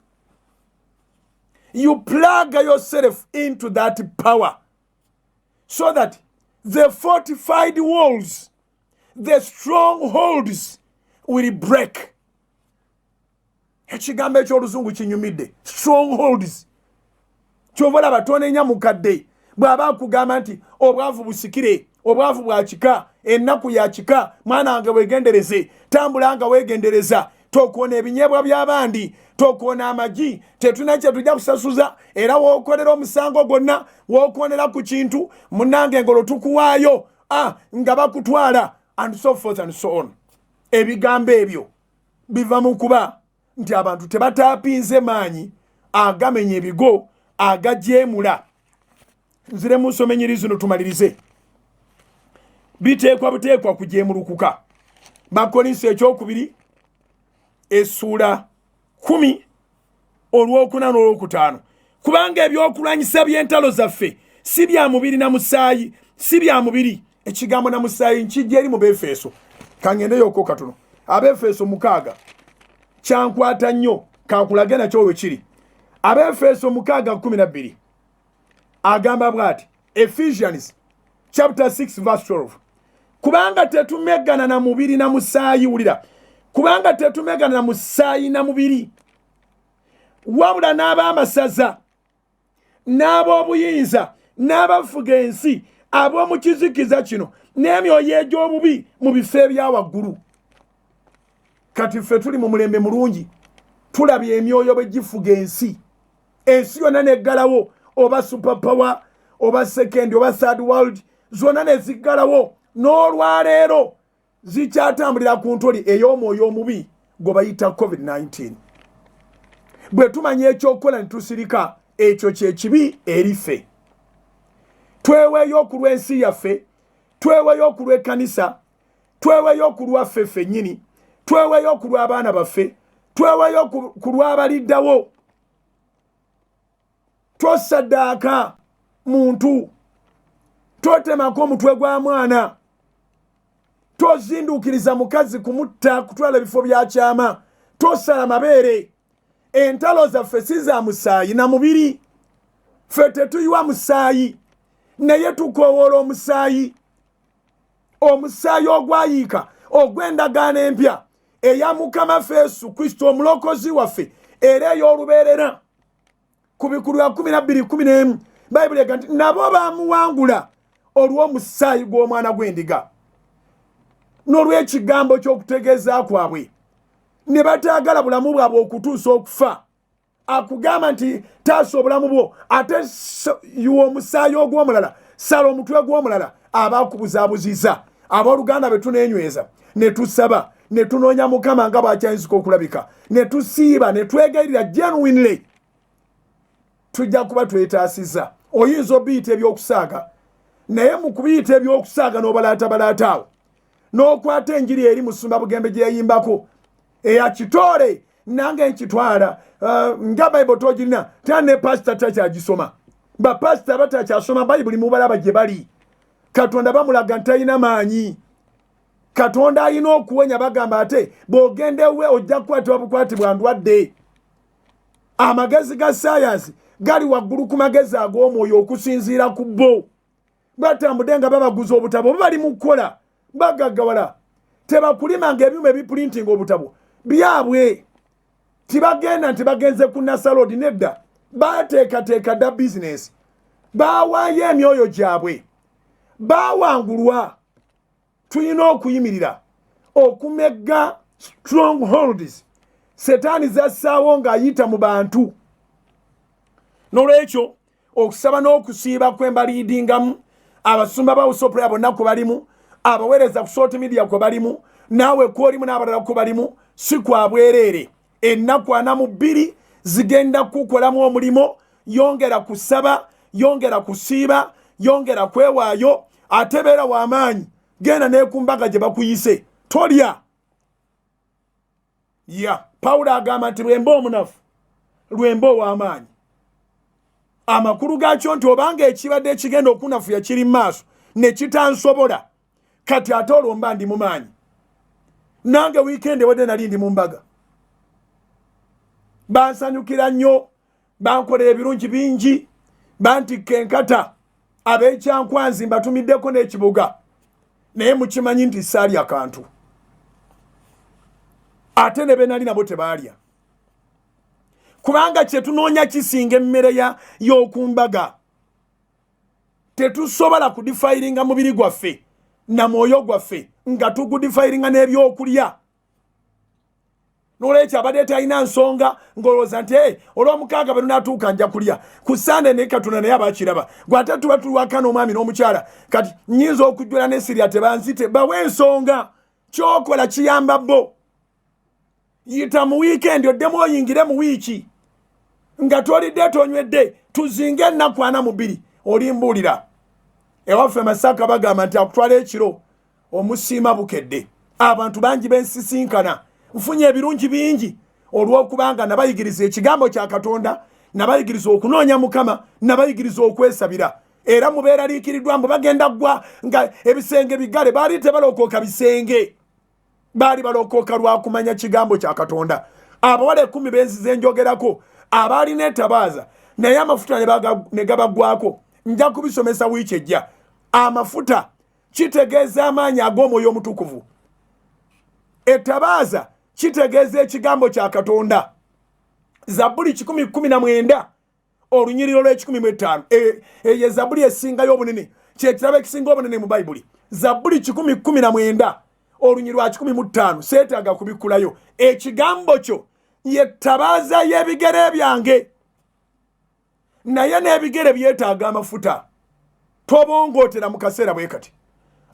You plug yourself into that power so that the fortified walls, the strongholds will break. Ekigambo eky'Oluzungu kinyumidde. Strongholds. Kyova olaba tonenya mukadde bw'aba akugamba nti obwavu busikire, obwavu bwa kika, ennaku ya kika, mwana wange weegendereze, tambula nga weegendereza, tokoona ebinyeebwa by'abandi, tokoona amagi, tetuna kye tujja kusasuza, era w'okolera omusango gwonna, w'okoonera ku kintu, munnange ngolo tukuwaayo, nga bakutwala, and so forth and so on. Ebigambo ebyo biva mu kuba nti abantu tebataapinze maanyi agamenya ebigo agajeemula. Nzire mu nsomenyeri zino tumalirize. Biteekwa buteekwa kujeemulukuka. Bakolinso ekyokubiri essula 10 olwokuna n'olwokutaano. Kubanga ebyokulwanyisa by'entalo zaffe si bya mubiri na musaayi, si bya mubiri. Ekigambo na musaayi nkijja eri mu Befeso. Kangendeyo okko katono. Abefeso 6 kyankwata nnyo kankulage nakyo we kiri. Abefeso 6:12 agamba bw'ati, Ephesians chapter 6 verse 12. Kubanga tetumegana na mubiri na musaayi, wulira, kubanga tetumegana na musaayi na mubiri, wabula n'ab'amasaza n'ab'obuyinza n'abafuga ensi ab'omu kizikiza kino n'emyoyo egy'obubi mu bifo ebya waggulu. Kati ffe tuli mu mulembe mulungi, tulabye emyoyo bwe gifuga ensi yonna neggalawo, oba superpower oba second oba third world, zonna ne ziggalawo, n'olwaleero zikyatambulira ku ntoli ey'omwoyo omubi gwe bayita COVID-19. Bwe tumanya ekyokukola ne tusirika, ekyo kye kibi eri ffe. Tweweeyo okulwa ensi yaffe, tweweeyo okulwa ekkanisa, tweweeyo okulwa ffe ffennyini, tweweeyo okulwa abaana baffe, tweweeyo okulwa abaliddawo. Tosaddaaka muntu, totemako omutwe gwa mwana, tozinduukiriza mukazi kumutta kutwala ebifo bya kyama, tosala mabeere. Entalo zaffe si za musaayi na mubiri, ffe tetuyiwa musaayi naye tukoowoola omusaayi, omusaayi ogwayiika ogw'endagaano empya eya Mukama ffe Yesu Kristo omulokozi waffe era ey'olubeerera. Ku Bikulu 12:11 Bayibuli egamba nti nabo baamuwangula olw'omusaayi gw'omwana gw'endiga n'olw'ekigambo ky'okutegeeza kwabwe, ne bataagala bulamu bwabwe okutuusa okufa. Akugamba nti taasa obulamu bwo ate yiwa omusaayi ogw'omulala, sala omutwe gw'omulala. Abakubuzaabuziza abooluganda be tuneenyweza ne tusaba ne tunoonya Mukama nga bw'akyayinzika okulabika, ne tusiiba ne twegayirira genuinely, tujja kuba twetaasiza. Oyinza obiyita ebyokusaaga, naye mu kubiyita ebyokusaaga n'obalaata awo, n'okwata enjiri eri Musumba Bugembe gye yayimbako eya Kitore nange nkitwala nga Bayibuli togirina, tena ne pasita takyagisoma. Bapasita batakyasoma Bayibuli mubalaba gye bali. Katonda bamulaga nti alina maanyi. Katonda alina okuwonya, bagamba ate bw'ogenda ewe ojja kukwatibwa bukwati bwa ndwadde. Amagezi ga sayansi gali waggulu ku magezi ag'omwoyo okusinziira ku bo. Batambudde nga babaguza obutabo, bali mu kukola bagaggawala. Tebakulimanga ebyuma ebiprinting obutabo byabwe. Tibagenda nti bagenze ku Nasalodi, nedda. Bateekateeka dda bizinesi, baawaayo emyoyo gyabwe, baawangulwa. Tulina okuyimirira okumegga strongholds Setaani zassaawo ng'ayita mu bantu. N'olwekyo okusaba n'okusiiba kwe mbaliidingamu, abasumba ba Usopraya bonna kwe balimu, abaweereza ku social media kwe balimu, naawe kw'olimu n'abalala kwe balimu, si kwa bwereere. Ennaku 42 zigenda kukolamu omulimo. Yongera kusaba, yongera kusiiba, yongera kwewaayo, ate beera w'amaanyi. Genda n'ekumbaga gye bakuyise, tolya. Pawulo agamba nti lwemba omunafu, lwemba ow'amaanyi. Amakulu gaakyo nti obanga ekibadde ekigenda okunafuya kiri mu maaso ne kitansobola, kati ate olwo mba ndi mu maanyi. Nange wiikendi ewedde nali ndi mu mbaga. Bansanyukira nnyo, bankolera ebirungi bingi, bantikka enkata, ab'ekyankwanzi mbatumiddeko n'ekibuga, naye mukimanyi nti saali akantu. Ate ne be nali nabo tebaalya. Kubanga kye tunoonya kisinga emmere y'okumbaga. Tetusobola kudifayiringa mubiri gwaffe na mwoyo gwaffe nga tugudifayiringa n'ebyokulya. N'olwekyo abadde talina nsonga ng'olowooza nti olw'omukaaga bwe tunaatuuka nja kulya ku Sande ne Katonda naye abakiraba. Gwe ate tuba tuli waka n'omwami n'omukyala, kati nnyinza okujjula n'esirya tebanzite. Bawe ensonga, kyokola kiyamba bo. Yita mu wiikendi oddemu oyingire mu wiiki nga tolidde tonywedde, tuzinge ennaku 42 olimbuulira. Ewaffe Masaka bagamba nti akutwala ekiro omusiima bukedde. Abantu bangi bensisinkana, nfunye ebirungi bingi olw'okubanga nabayigiriza ekigambo kya Katonda, nabayigiriza okunoonya Mukama, nabayigiriza okwesabira. Era mubeera liikiriddwa mbu bagenda ggwa nga ebisenge bigale. Baali tebalokooka bisenge, baali balokooka lwa kumanya kigambo kya Katonda. Abawala 10 benzize njogerako abaali neetabaaza naye amafuta ne gabaggwako. Nja kubisomesa wiiki ejja. Amafuta kitegeeza amaanyi ag'omwoyo omutukuvu. Etabaaza kitegeeza ekigambo kya Katonda. Zabbuli 10:19 olunyiriro lw'15 eyo Zabbuli esingayo obunene kyekirabo ekisinga obunene mu Bayibuli Zabbuli 10:19 olunyiriro lwa 15 seetaaga kubikulayo ekigambo kyo ye tabaaza y'ebigere byange naye n'ebigere byetaaga amafuta tobongootera mu kaseera bwe kati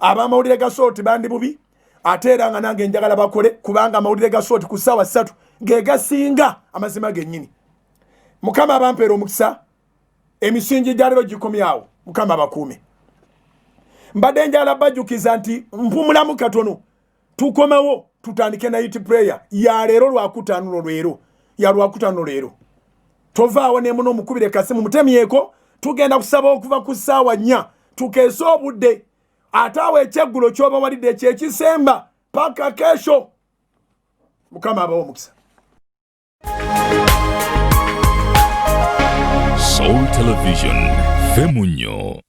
ab'amawulire ga Sooti bandi bubi ate era nga nange njagala bakole kubanga amawulire ga Sooti ku ssaawa 3 ge gasinga amazima gennyini Mukama abampeera omukisa emisingi gya leero gikomyawo Mukama abakuume mbadde njagala bajjukiza nti mpumulamu katono tukomewo tutandike night prayer ya leero lwakutaano leero tovaawo ne muno mukubire kasimu mutemyeko tugenda kusaba okuva ku ssaawa 4 tukeese obudde ate awo ekyeggulo ky'oba walidde ekyekisemba paka kesho Mukama abawo omukisa Soul Television Femunyo.